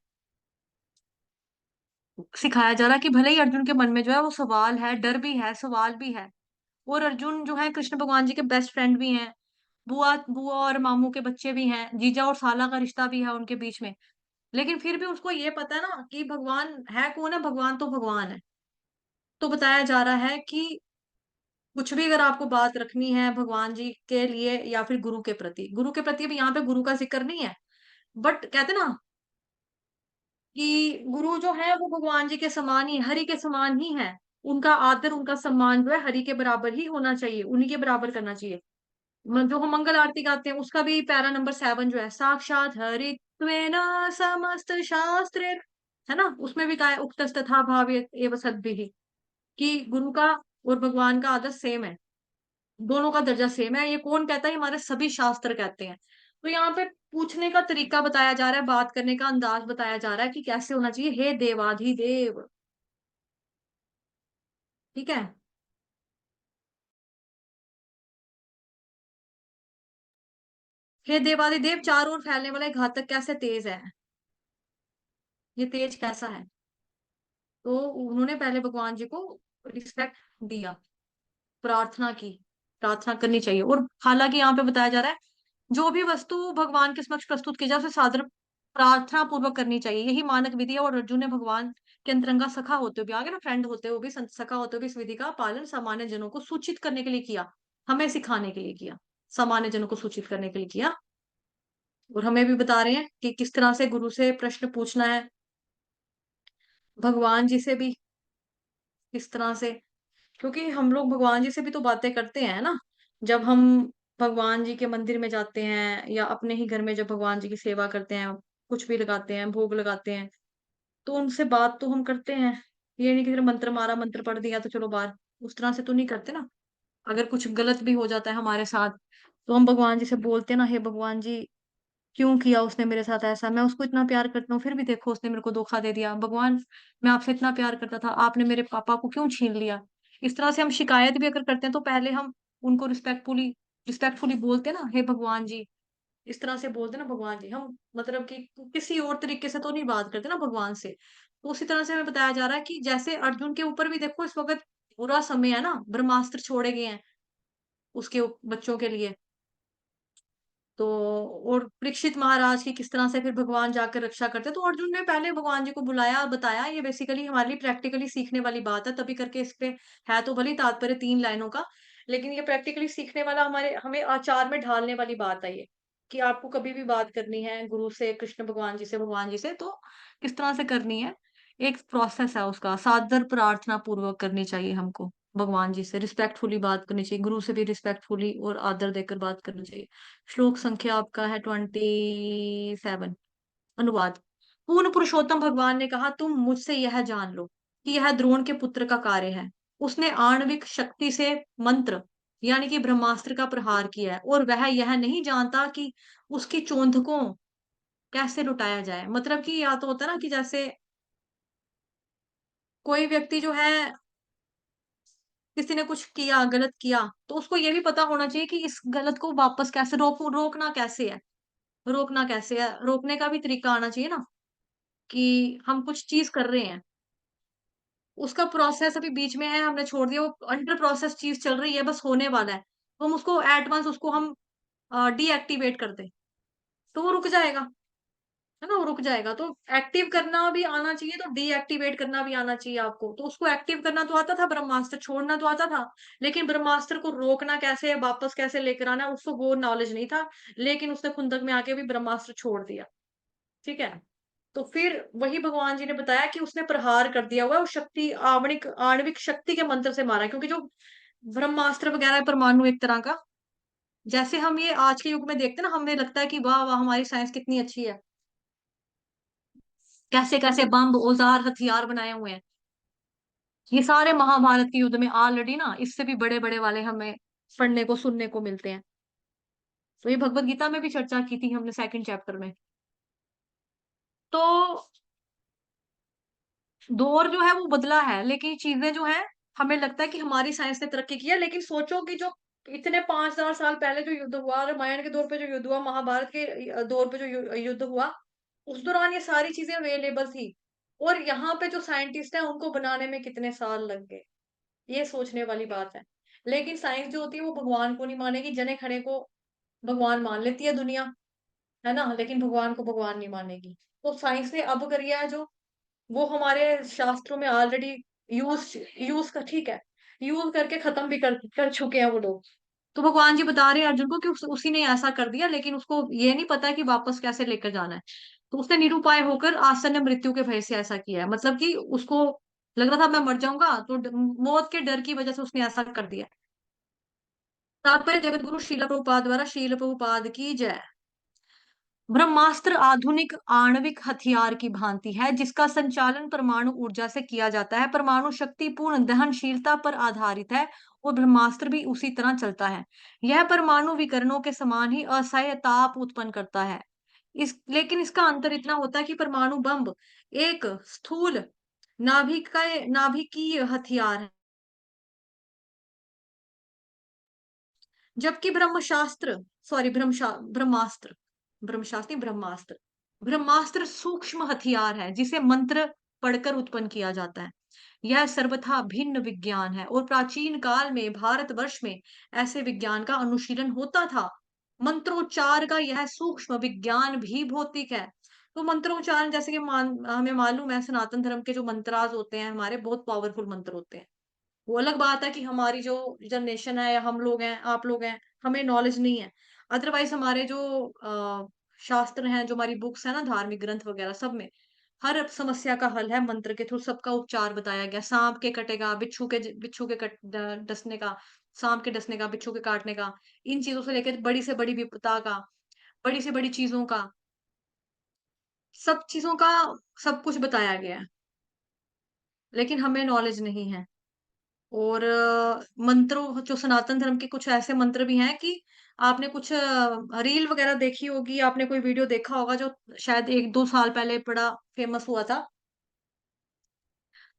कि भले ही अर्जुन के मन में जो है वो सवाल है, डर भी है, सवाल भी है। और अर्जुन जो है कृष्ण भगवान जी के बेस्ट फ्रेंड भी हैं। बुआ बुआ और मामू के बच्चे भी हैं, जीजा और साला का रिश्ता भी है उनके बीच में। लेकिन फिर भी उसको ये पता है ना कि भगवान है कौन है, भगवान तो भगवान है। तो बताया जा रहा है कि कुछ भी अगर आपको बात रखनी है भगवान जी के लिए या फिर गुरु के प्रति, भी यहाँ पे गुरु का जिक्र नहीं है, बट कहते ना कि गुरु जो है वो भगवान जी के समान ही, हरि के समान ही है। उनका आदर, उनका सम्मान जो है हरि के बराबर ही होना चाहिए, उन्हीं के बराबर करना चाहिए। जो हम मंगल आरती गाते हैं उसका भी पैरा नंबर 7 जो है, साक्षात हरित्वेन समस्त शास्त्र, है ना, उसमें भी कहा है उक्त तथा भाव एवं सद्भिः, कि गुरु का और भगवान का आदर सेम है, दोनों का दर्जा सेम है। ये कौन कहता है? हमारे सभी शास्त्र कहते हैं। तो यहाँ पे पूछने का तरीका बताया जा रहा है, बात करने का अंदाज बताया जा रहा है कि कैसे होना चाहिए। हे देवाधिदेव, ठीक है। हे देवाधिदेव, चारों ओर फैलने वाला ये घातक कैसे तेज है? ये तेज कैसा है? तो उन्होंने पहले भगवान जी को रिस्पेक्ट दिया, प्रार्थना की, प्रार्थना करनी चाहिए। और हालांकि यहाँ पे बताया जा रहा है जो भी वस्तु भगवान के समक्ष प्रस्तुत की जाए उसे सादर प्रार्थना पूर्वक करनी चाहिए, यही मानक विधि है। और अर्जुन ने भगवान के अंतरंगा सखा होते हुए भी, आगे ना फ्रेंड होते हुए भी, सखा होते हुए भी इस विधि का पालन सामान्य जनों को सूचित करने के लिए किया, हमें सिखाने के लिए किया, सामान्य जनों को सूचित करने के लिए किया। और हमें भी बता रहे हैं कि किस तरह से गुरु से प्रश्न पूछना है, भगवान जी से भी किस तरह से, क्योंकि हम लोग भगवान जी से भी तो बातें करते हैं ना। जब हम भगवान जी के मंदिर में जाते हैं या अपने ही घर में जब भगवान जी की सेवा करते हैं, कुछ भी लगाते हैं, भोग लगाते हैं, तो उनसे बात तो हम करते हैं। ये नहीं कि सिर्फ मंत्र मारा, मंत्र पढ़ दिया तो चलो बाहर, उस तरह से तो नहीं करते ना। अगर कुछ गलत भी हो जाता है हमारे साथ तो हम भगवान जी से बोलते हैं ना, हे भगवान जी, क्यों किया उसने मेरे साथ ऐसा? मैं उसको इतना प्यार करता हूँ फिर भी देखो उसने मेरे को धोखा दे दिया। भगवान, मैं आपसे इतना प्यार करता था, आपने मेरे पापा को क्यों छीन लिया? इस तरह से हम शिकायत भी अगर करते हैं तो पहले हम उनको रिस्पेक्टफुली बोलते हैं ना, हे भगवान जी। इस तरह से बोलते हैं ना भगवान जी, हम मतलब कि किसी और तरीके से तो नहीं बात करते ना भगवान से। तो उसी तरह से हमें बताया जा रहा है कि जैसे अर्जुन के ऊपर भी देखो इस वक्त बुरा समय है ना, ब्रह्मास्त्र छोड़े गए हैं उसके बच्चों के लिए। तो और परीक्षित महाराज की किस तरह से फिर भगवान जाकर रक्षा करते, तो अर्जुन ने पहले भगवान जी को बुलाया, बताया। ये बेसिकली हमारे लिए प्रैक्टिकली सीखने वाली बात है, तभी करके इस पे है तो भले ही तात्पर्य 3 लाइनों का, लेकिन ये प्रैक्टिकली सीखने वाला, हमारे हमें आचार में ढालने वाली बात है ये, कि आपको कभी भी बात करनी है गुरु से, कृष्ण भगवान जी से, भगवान जी से, तो किस तरह से करनी है। एक प्रोसेस है उसका, सादर प्रार्थना पूर्वक करनी चाहिए हमको। भगवान जी से रिस्पेक्टफुली बात करनी चाहिए, गुरु से भी रिस्पेक्टफुली और आदर देकर बात करनी चाहिए। श्लोक संख्या आपका है 27। अनुवाद। पूर्ण पुरुषोत्तम भगवान ने कहा, तुम मुझसे यह जान लो कि यह द्रोण के पुत्र का कार्य है। उसने आणविक शक्ति से मंत्र यानी कि ब्रह्मास्त्र का प्रहार किया है और वह यह नहीं जानता कि उसकी चोंध को कैसे लुटाया जाए। मतलब कि या तो होता है ना कि जैसे कोई व्यक्ति जो है, किसी ने कुछ किया, गलत किया, तो उसको ये भी पता होना चाहिए कि इस गलत को वापस कैसे रोकना कैसे है, रोकना कैसे है, रोकने का भी तरीका आना चाहिए ना, कि हम कुछ चीज़ कर रहे हैं, उसका प्रोसेस अभी बीच में है, हमने छोड़ दिया, वो अंडर प्रोसेस चीज़ चल रही है, बस होने वाला है। तो हम उसको एट वन्स उसको हम डीएक्टिवेट कर दें, तो वो रुक जाएगा। है ना? वो रुक जाएगा। तो एक्टिव करना भी आना चाहिए, तो डीएक्टिवेट करना भी आना चाहिए आपको। तो उसको एक्टिव करना तो आता था ब्रह्मास्त्र, छोड़ना तो आता था, लेकिन ब्रह्मास्त्र को रोकना कैसे है, वापस कैसे लेकर आना है, उसको वो नॉलेज नहीं था। लेकिन उसने खुंदक में आके भी ब्रह्मास्त्र छोड़ दिया। ठीक है? तो फिर वही भगवान जी ने बताया कि उसने प्रहार कर दिया हुआ है, वो शक्ति आणविक आणविक शक्ति के मंत्र से मारा है। क्योंकि जो ब्रह्मास्त्र वगैरह है परमाणु एक तरह का, जैसे हम ये आज के युग में देखते हैं ना, हमें लगता है कि वाह वाह हमारी साइंस कितनी अच्छी है, कैसे कैसे बम औजार हथियार बनाए हुए हैं। ये सारे महाभारत के युद्ध में ऑलरेडी ना इससे भी बड़े बड़े वाले हमें पढ़ने को सुनने को मिलते हैं। तो ये भगवत गीता में भी चर्चा की थी हमने सेकंड चैप्टर में। तो दौर जो है वो बदला है, लेकिन चीजें जो है, हमें लगता है कि हमारी साइंस ने तरक्की किया, लेकिन सोचो कि जो इतने 5,000 साल पहले जो युद्ध हुआ, रामायण के दौर पे जो युद्ध हुआ, महाभारत के दौर पे जो युद्ध हुआ, उस दौरान ये सारी चीजें अवेलेबल थी। और यहाँ पे जो साइंटिस्ट है उनको बनाने में कितने साल लग गए, ये सोचने वाली बात है। लेकिन साइंस जो होती है वो भगवान को नहीं मानेगी, जने खड़े को भगवान मान लेती है दुनिया, है ना, लेकिन भगवान को भगवान नहीं मानेगी। तो साइंस ने अब करिया है जो, वो हमारे शास्त्रों में ऑलरेडी यूज यूज कर, ठीक है, यूज करके खत्म भी कर चुके हैं वो लोग। तो भगवान जी बता रहे हैं अर्जुन को कि उसी ने ऐसा कर दिया, लेकिन उसको ये नहीं पता कि वापस कैसे लेकर जाना है। तो उसने निरुपाय होकर आसन्न मृत्यु के भय से ऐसा किया है, मतलब कि उसको लग रहा था मैं मर जाऊंगा, तो मौत के डर की वजह से उसने ऐसा कर दिया। तात्पर्य जगत गुरु शील प्रभुपाद द्वारा, शील प्रभुपाद की जय। ब्रह्मास्त्र आधुनिक आणविक हथियार की भांति है जिसका संचालन परमाणु ऊर्जा से किया जाता है। परमाणु शक्ति पूर्ण दहनशीलता पर आधारित है और ब्रह्मास्त्र भी उसी तरह चलता है। यह परमाणु विकरणों के समान ही असह्य ताप उत्पन्न करता है। लेकिन इसका अंतर इतना होता है कि परमाणु बम एक स्थूल नाभिकीय हथियार है, जबकि ब्रह्मशास्त्र सॉरी ब्रह्मास्त्र, ब्रह्मशास्त्र नहीं, ब्रह्मास्त्र, ब्रह्मास्त्र सूक्ष्म हथियार है जिसे मंत्र पढ़कर उत्पन्न किया जाता है। यह सर्वथा भिन्न विज्ञान है और प्राचीन काल में भारतवर्ष में ऐसे विज्ञान का अनुशीलन होता था। मंत्रोच्चार का यह सूक्ष्म विज्ञान भी भौतिक है। तो मंत्रोच्चारण जैसे कि हमें मालूम है सनातन धर्म के जो मंत्राज होते हैं हमारे, बहुत पावरफुल मंत्र होते हैं। वो अलग बात है कि हमारी जो जनरेशन है या हम लोग हैं, आप लोग हैं, हमें नॉलेज नहीं है। अदरवाइज हमारे जो शास्त्र हैं, जो हमारी बुक्स है ना, धार्मिक ग्रंथ वगैरह, सब में हर समस्या का हल है मंत्र के थ्रू, सबका उपचार बताया गया। सांप के कटेगा, बिच्छू के डसने का, सांप के डसने का, बिच्छू के काटने का, इन चीजों से लेकर बड़ी से बड़ी विपदा का, बड़ी से बड़ी चीजों का, सब चीजों का सब कुछ बताया गया है, लेकिन हमें नॉलेज नहीं है। और मंत्रों, जो सनातन धर्म के कुछ ऐसे मंत्र भी हैं कि आपने कुछ रील वगैरह देखी होगी, आपने कोई वीडियो देखा होगा जो शायद 1-2 साल पहले बड़ा फेमस हुआ था,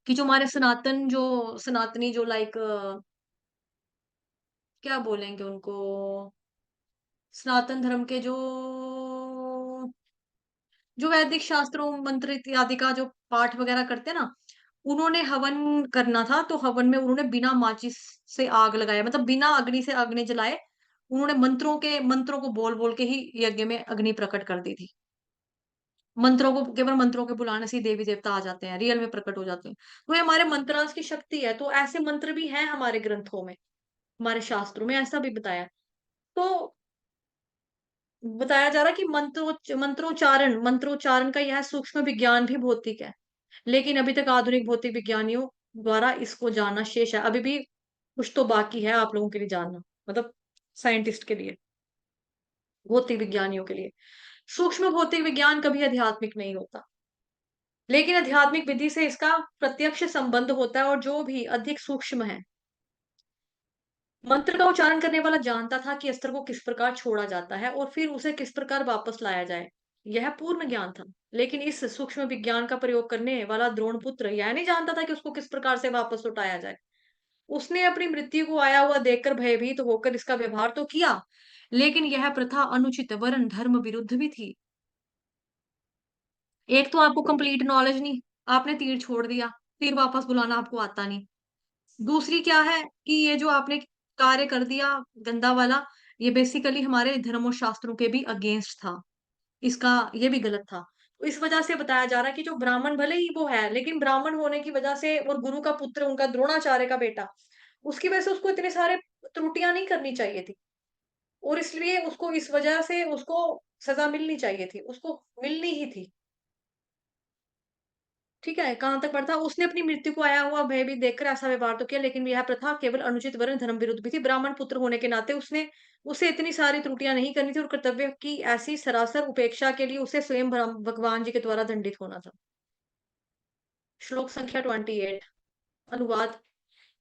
कि जो हमारे सनातनी जो लाइक क्या बोलेंगे उनको, सनातन धर्म के जो वैदिक शास्त्रों मंत्र इत्यादि का जो पाठ वगैरह करते हैं ना, उन्होंने हवन करना था, तो हवन में उन्होंने बिना माचिस से आग लगाया, मतलब बिना अग्नि से अग्नि जलाए, उन्होंने मंत्रों को बोल बोल के ही यज्ञ में अग्नि प्रकट कर दी थी। मंत्रों को, केवल मंत्रों के बुलाने से ही देवी देवता आ जाते हैं, रियल में प्रकट हो जाते हैं। तो ये हमारे मंत्रांश की शक्ति है। तो ऐसे मंत्र भी हैं हमारे ग्रंथों में, हमारे शास्त्रों में ऐसा भी बताया है। तो बताया जा रहा है कि मंत्रोच्चारण का यह सूक्ष्म विज्ञान भी भौतिक है, लेकिन अभी तक आधुनिक भौतिक विज्ञानियों द्वारा इसको जानना शेष है। अभी भी कुछ तो बाकी है आप लोगों के लिए जानना, मतलब साइंटिस्ट के लिए, भौतिक विज्ञानियों के लिए। सूक्ष्म भौतिक विज्ञान कभी आध्यात्मिक नहीं होता। लेकिन आध्यात्मिक विधि से इसका प्रत्यक्ष संबंध होता है और जो भी अधिक सूक्ष्म है। मंत्र का उच्चारण करने वाला जानता था कि अस्त्र को किस प्रकार छोड़ा जाता है और फिर उसे किस प्रकार वापस लाया जाए। यह पूर्ण ज्ञान था। लेकिन इस सूक्ष्म विज्ञान का प्रयोग करने वाला द्रोणपुत्र यह नहीं जानता था कि उसको किस प्रकार से वापस लौटाया जाए। उसने अपनी मृत्यु को आया हुआ देखकर भयभीत होकर इसका व्यवहार तो किया, लेकिन यह प्रथा अनुचित वरन धर्म विरुद्ध भी थी। एक तो आपको कंप्लीट नॉलेज नहीं, आपने तीर छोड़ दिया, तीर वापस बुलाना आपको आता नहीं। दूसरी क्या है कि ये जो आपने कार्य कर दिया गंदा वाला, ये बेसिकली हमारे धर्म और शास्त्रों के भी अगेंस्ट था। इसका ये भी गलत था। तो इस वजह से बताया जा रहा है कि जो ब्राह्मण भले ही वो है, लेकिन ब्राह्मण होने की वजह से और गुरु का पुत्र उनका द्रोणाचार्य का बेटा, उसकी वजह से उसको इतने सारे त्रुटियां नहीं करनी चाहिए थी। और इसलिए उसको इस वजह से उसको सजा मिलनी चाहिए थी, उसको मिलनी ही थी। ठीक है, कहाँ तक पढ़ता? उसने अपनी मृत्यु को आया हुआ भयभीत देखकर ऐसा व्यवहार तो किया, लेकिन यह प्रथा केवल अनुचित वरन धर्म विरुद्ध भी थी। ब्राह्मण पुत्र होने के नाते उसने उसे इतनी सारी त्रुटियां नहीं करनी थी और कर्तव्य की ऐसी सरासर उपेक्षा के लिए उसे स्वयं भगवान जी के द्वारा दंडित होना था। श्लोक संख्या 28। अनुवाद।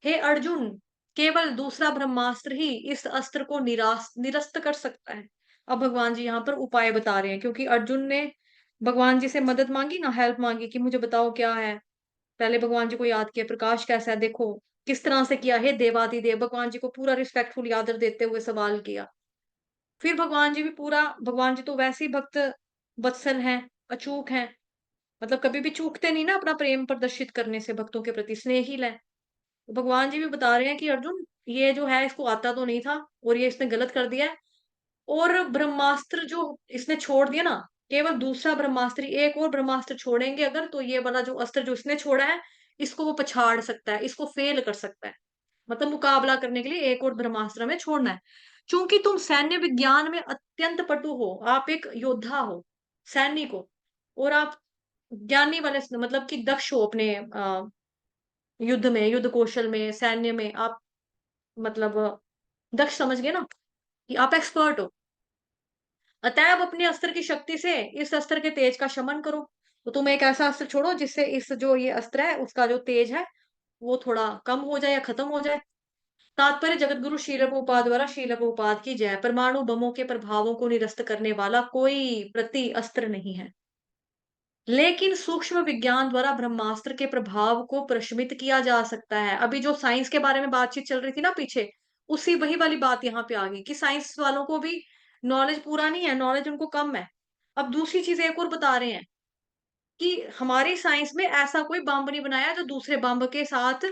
हे अर्जुन, केवल दूसरा ब्रह्मास्त्र ही इस अस्त्र को निरस्त कर सकता है। अब भगवान जी यहाँ पर उपाय बता रहे हैं, क्योंकि अर्जुन ने भगवान जी से मदद मांगी ना, हेल्प मांगी कि मुझे बताओ क्या है। पहले भगवान जी को याद किया, प्रकाश कैसा है देखो, किस तरह से किया, हे देवादिदेव, भगवान जी को पूरा रिस्पेक्टफुल आदर देते हुए सवाल किया। फिर भगवान जी भी पूरा, भगवान जी तो वैसे ही भक्त वत्सल हैं, अचूक हैं, मतलब कभी भी चूकते नहीं ना अपना प्रेम प्रदर्शित करने से, भक्तों के प्रति स्नेहिल है। तो भगवान जी भी बता रहे हैं कि अर्जुन, ये जो है इसको आता तो नहीं था और ये इसने गलत कर दिया है। और ब्रह्मास्त्र जो इसने छोड़ दिया ना, केवल दूसरा ब्रह्मास्त्र, एक और ब्रह्मास्त्र छोड़ेंगे अगर, तो ये वाला जो अस्त्र जो इसने छोड़ा है, इसको वो पछाड़ सकता है, इसको फेल कर सकता है। मतलब मुकाबला करने के लिए एक और ब्रह्मास्त्र हमें छोड़ना है। चूंकि तुम सैन्य विज्ञान में अत्यंत पटु हो, आप एक योद्धा हो, सैनिक हो, और आप ज्ञानी वाले मतलब कि दक्ष हो अपने युद्ध में, युद्ध कौशल में, सैन्य में आप, मतलब दक्ष समझ गए ना, कि आप एक्सपर्ट हो। अतएव अपने अस्त्र की शक्ति से इस अस्त्र के तेज का शमन करो। तो तुम एक ऐसा अस्त्र छोड़ो जिससे इस जो ये अस्त्र है उसका जो तेज है वो थोड़ा कम हो जाए या खत्म हो जाए। तात्पर्य जगत गुरु शील प्रभुपाद द्वारा, शील प्रभुपाद की जय। परमाणु बमों के प्रभावों को निरस्त करने वाला कोई प्रति अस्त्र नहीं है, लेकिन सूक्ष्म विज्ञान द्वारा ब्रह्मास्त्र के प्रभाव को प्रशमित किया जा सकता है। अभी जो साइंस के बारे में बातचीत चल रही थी ना पीछे, उसी वही वाली बात यहाँ पे आ गई कि साइंस वालों को भी नॉलेज पूरा नहीं है, नॉलेज उनको कम है। अब दूसरी चीज एक और बता रहे हैं कि हमारी साइंस में ऐसा कोई बम नहीं बनाया जो दूसरे बम के साथ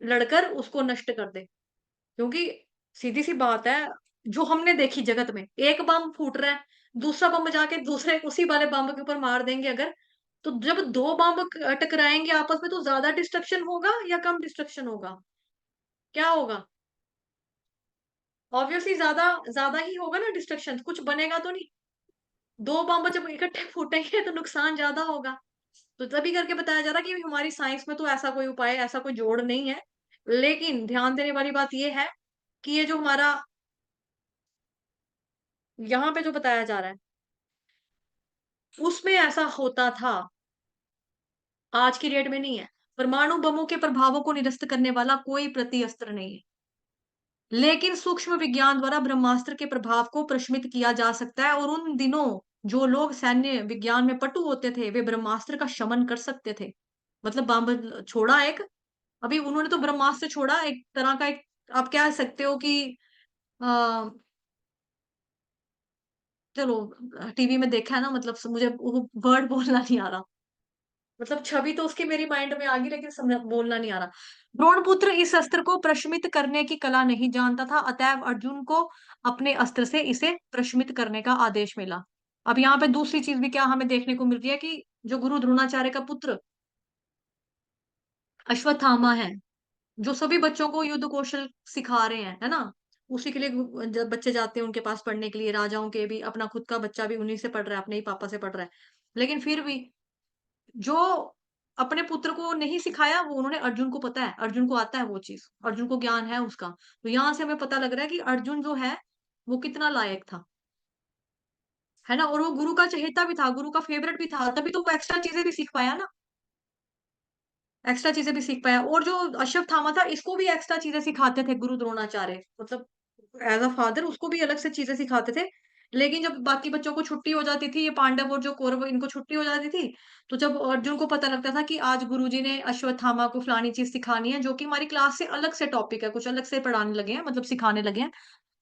लड़कर उसको नष्ट कर दे। क्योंकि सीधी सी बात है, जो हमने देखी जगत में, एक बम फूट रहा है, दूसरा बम जाके दूसरे उसी वाले बम के ऊपर मार देंगे अगर, तो जब दो बम टकराएंगे आपस में, तो ज्यादा डिस्ट्रक्शन होगा या कम डिस्ट्रक्शन होगा? क्या होगा? ऑब्वियसली ज्यादा, ज्यादा ही होगा ना डिस्ट्रक्शन, कुछ बनेगा तो नहीं। दो बम जब इकट्ठे फूटेंगे तो नुकसान ज्यादा होगा। तो तभी करके बताया जा रहा है कि हमारी साइंस में तो ऐसा कोई उपाय, ऐसा कोई जोड़ नहीं है। लेकिन ध्यान देने वाली बात यह है कि ये जो हमारा यहाँ पे जो बताया जा रहा है, उसमें ऐसा होता था, आज की डेट में नहीं है। परमाणु बमों के प्रभावों को निरस्त करने वाला कोई प्रति अस्त्र नहीं है, लेकिन सूक्ष्म विज्ञान द्वारा ब्रह्मास्त्र के प्रभाव को प्रशमित किया जा सकता है। और उन दिनों जो लोग सैन्य विज्ञान में पटु होते थे, वे ब्रह्मास्त्र का शमन कर सकते थे। मतलब बम छोड़ा एक, अभी उन्होंने तो ब्रह्मास्त्र छोड़ा एक तरह का, एक आप कह सकते हो कि आ, चलो, टीवी में देखा है ना, मतलब मुझे वो वर्ड बोलना नहीं आ रहा, मतलब छवि तो उसकी मेरी माइंड में आ गई, लेकिन बोलना नहीं आ रहा। द्रोणपुत्र इस अस्त्र को प्रशमित करने की कला नहीं जानता था, अतएव अर्जुन को अपने अस्त्र से इसे प्रशमित करने का आदेश मिला। अब यहाँ पे दूसरी चीज भी क्या हमें देखने को मिल रही है कि जो गुरु द्रोणाचार्य का पुत्र अश्वत्थामा है, जो सभी बच्चों को युद्ध कौशल सिखा रहे हैं, है ना, उसी के लिए जब बच्चे जाते हैं उनके पास पढ़ने के लिए, राजाओं के भी, अपना खुद का बच्चा भी उन्हीं से पढ़ रहा है, अपने ही पापा से पढ़ रहा है। लेकिन फिर भी जो अपने पुत्र को नहीं सिखाया, वो उन्होंने, अर्जुन को पता है, अर्जुन को आता है वो चीज, अर्जुन को ज्ञान है उसका। तो यहाँ से हमें पता लग रहा है कि अर्जुन जो है वो कितना लायक था। है ना, और वो गुरु का चहेता भी था, गुरु का फेवरेट भी था, तभी तो वो एक्स्ट्रा चीजें भी सीख पाया ना, एक्स्ट्रा चीजें भी सीख पाया। और जो अश्वत्थामा था, इसको भी एक्स्ट्रा चीजें सिखाते थे गुरु द्रोणाचार्य, मतलब एज अ फादर उसको भी अलग से चीजें सिखाते थे। लेकिन जब बाकी बच्चों को छुट्टी हो जाती थी, ये पांडव और जो कौरव, इनको छुट्टी हो जाती थी, तो जब अर्जुन को पता लगता था कि आज गुरुजी ने अश्वत्थामा को फलानी चीज सिखानी है जो कि हमारी क्लास से अलग से टॉपिक है, कुछ अलग से पढ़ाने लगे हैं, मतलब सिखाने लगे हैं,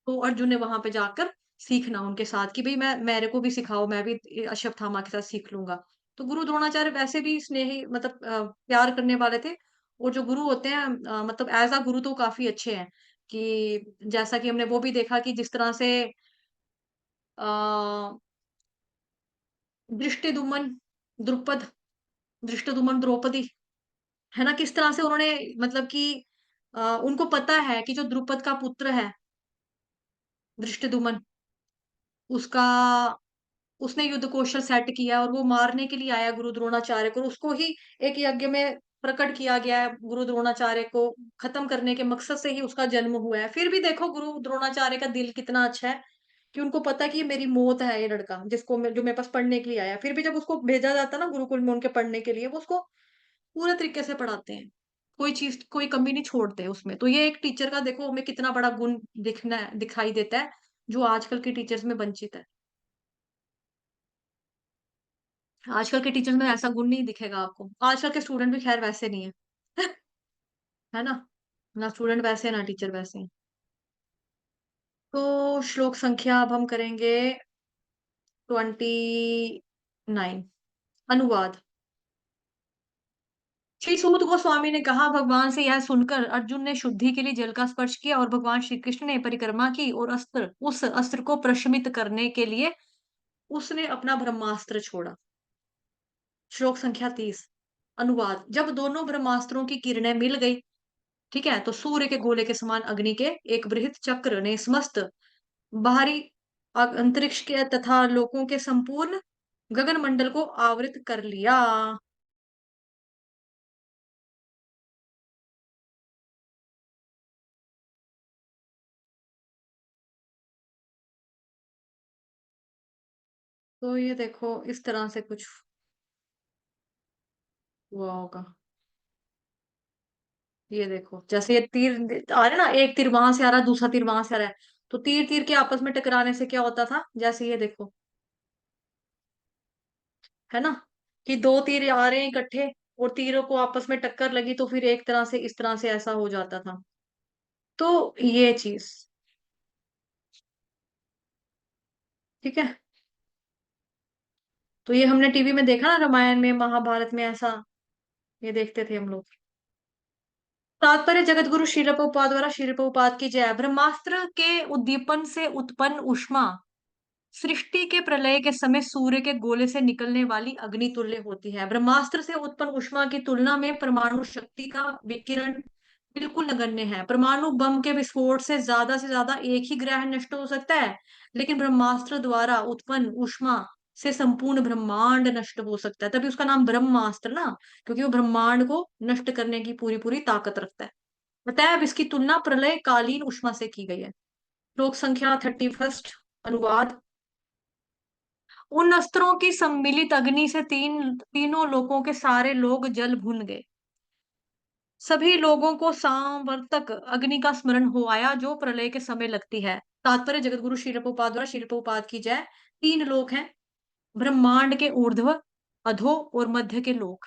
तो अर्जुन ने वहां पे जाकर सीखना उनके साथ कि भाई मैं, मेरे को भी सिखाओ, मैं भी अश्वत्थामा के साथ सीख लूंगा। तो गुरु द्रोणाचार्य वैसे भी स्नेही, मतलब प्यार करने वाले थे। और जो गुरु होते हैं, मतलब एज अ गुरु तो काफी अच्छे हैं, कि जैसा कि हमने वो भी देखा कि जिस तरह से आ, दृष्टिदुम्न, द्रुपद, दृष्टिदुम्न द्रौपदी, है ना, किस तरह से उन्होंने, मतलब कि उनको पता है कि जो द्रुपद का पुत्र है दृष्टिदुम्न, उसका, उसने युद्ध कौशल सेट किया और वो मारने के लिए आया गुरु द्रोणाचार्य को, उसको ही एक यज्ञ में प्रकट किया गया है, गुरु द्रोणाचार्य को खत्म करने के मकसद से ही उसका जन्म हुआ है। फिर भी देखो गुरु द्रोणाचार्य का दिल कितना अच्छा है, कि उनको पता है कि ये मेरी मौत है, ये लड़का जिसको जो मेरे पास पढ़ने के लिए आया, फिर भी जब उसको भेजा जाता है ना गुरुकुल में उनके पढ़ने के लिए, वो उसको पूरे तरीके से पढ़ाते हैं, कोई चीज कोई कमी नहीं छोड़ते उसमें। तो ये एक टीचर का देखो हमें कितना बड़ा गुण दिखाई देता है, जो आजकल के टीचर्स में वंचित है। आजकल के टीचर्स में ऐसा गुण नहीं दिखेगा आपको, आजकल के स्टूडेंट भी खैर वैसे नहीं है है ना, ना स्टूडेंट वैसे हैं, ना टीचर वैसे हैं। तो श्लोक संख्या अब हम करेंगे 29। अनुवाद। श्री सूत गोस्वामी ने कहा, भगवान से यह सुनकर अर्जुन ने शुद्धि के लिए जल का स्पर्श किया और भगवान श्री कृष्ण ने परिक्रमा की और अस्त्र, उस अस्त्र को प्रशमित करने के लिए उसने अपना ब्रह्मास्त्र छोड़ा। श्लोक संख्या 30। अनुवाद। जब दोनों ब्रह्मास्त्रों की किरणें मिल गई, ठीक है, तो सूर्य के गोले के समान अग्नि के एक बृहत चक्र ने समस्त बाहरी अंतरिक्ष के तथा लोकों के संपूर्ण गगन मंडल को आवृत कर लिया। तो ये देखो इस तरह से कुछ हुआ होगा। ये देखो जैसे ये तीर आ रहे ना, एक तीर वहां से आ रहा है, दूसरा तीर वहां से आ रहा है, तो तीर तीर के आपस में टकराने से क्या होता था, जैसे ये देखो, है ना, कि दो तीर आ रहे हैं इकट्ठे और तीरों को आपस में टक्कर लगी, तो फिर एक तरह से इस तरह से ऐसा हो जाता था। तो ये चीज, ठीक है, तो ये हमने टीवी में देखा ना, रामायण में महाभारत में ऐसा ये देखते थे हम लोग। तात्पर्य। जगत गुरु श्रील प्रभुपाद द्वारा, श्रील प्रभुपाद की जय। ब्रह्मास्त्र के उद्दीपन से उत्पन्न ऊष्मा सृष्टि के प्रलय के समय सूर्य के गोले से निकलने वाली अग्नि तुल्य होती है। ब्रह्मास्त्र से उत्पन्न ऊष्मा की तुलना में परमाणु शक्ति का विकिरण बिल्कुल नगण्य है। परमाणु बम के विस्फोट से ज्यादा एक ही ग्रह नष्ट हो सकता है, लेकिन ब्रह्मास्त्र द्वारा उत्पन्न ऊष्मा से संपूर्ण ब्रह्मांड नष्ट हो सकता है। तभी उसका नाम ब्रह्मास्त्र ना, क्योंकि वो ब्रह्मांड को नष्ट करने की पूरी पूरी ताकत रखता है। बताया, अब इसकी तुलना प्रलय कालीन ऊष्मा से की गई है। श्लोक संख्या 31। अनुवाद। उन अस्त्रों की सम्मिलित अग्नि से तीनों लोकों के सारे लोग जल भून गए। सभी लोगों को सांवर्तक अग्नि का स्मरण हो आया, जो प्रलय के समय लगती है। तात्पर्य। जगत गुरु श्रील प्रभुपाद द्वारा, श्रील प्रभुपाद की जय। तीन लोक हैं, ब्रह्मांड के ऊर्ध्व, अधो और मध्य के लोक।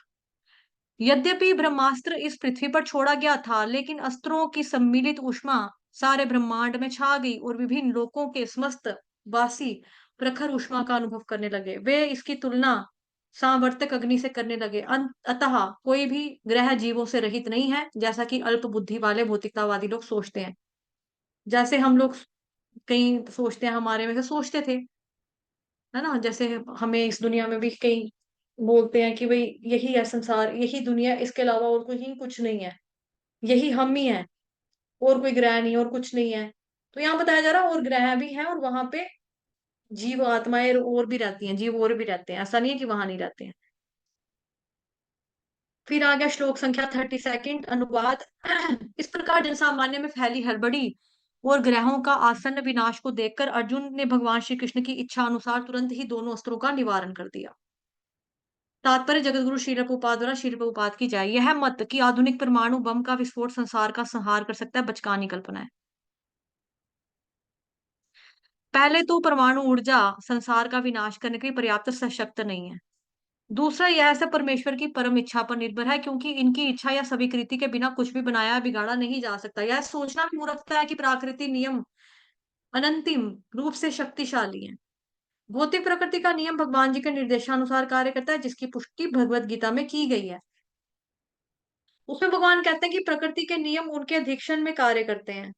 यद्यपि ब्रह्मास्त्र इस पृथ्वी पर छोड़ा गया था, लेकिन अस्त्रों की सम्मिलित ऊष्मा सारे ब्रह्मांड में छा गई और विभिन्न लोकों के समस्त वासी प्रखर ऊष्मा का अनुभव करने लगे। वे इसकी तुलना सावर्तक अग्नि से करने लगे। अतः कोई भी ग्रह जीवों से रहित नहीं है, जैसा कि अल्प बुद्धि वाले भौतिकतावादी लोग सोचते हैं। जैसे हम लोग कई सोचते हैं, हमारे में से सोचते थे, है ना, जैसे हमें इस दुनिया में भी कई बोलते हैं कि भाई यही है संसार, यही दुनिया, इसके अलावा और कोई कुछ नहीं है, यही हम ही हैं, और कोई ग्रह नहीं और कुछ नहीं है। तो यहाँ बताया जा रहा है और ग्रह भी हैं, और वहां पे जीव आत्माएं और भी रहती हैं, जीव और भी रहते हैं, ऐसा नहीं है कि वहां नहीं रहते हैं। फिर आ गया श्लोक संख्या 32। अनुवाद। इस प्रकार जनसामान्य में फैली हड़बड़ी और ग्रहों का आसन्न विनाश को देखकर अर्जुन ने भगवान श्री कृष्ण की इच्छा अनुसार तुरंत ही दोनों अस्त्रों का निवारण कर दिया। तात्पर्य जगतगुरु श्रील प्रभुपाद द्वारा श्रील प्रभुपाद की जाए। यह मत कि आधुनिक परमाणु बम का विस्फोट संसार का संहार कर सकता है, बचकानी कल्पना है। पहले तो परमाणु ऊर्जा संसार का विनाश करने के लिए पर्याप्त सशक्त नहीं है। दूसरा, यह सब परमेश्वर की परम इच्छा पर निर्भर है, क्योंकि इनकी इच्छा या स्वीकृति के बिना कुछ भी बनाया बिगाड़ा नहीं जा सकता। यह सोचना भी मूर्खता है कि प्राकृतिक नियम अनंतिम रूप से शक्तिशाली है। भौतिक प्रकृति का नियम भगवान जी के निर्देशानुसार कार्य करता है, जिसकी पुष्टि भगवत गीता में की गई है। उसमें भगवान कहते हैं कि प्रकृति के नियम उनके अधिक्षण में कार्य करते हैं।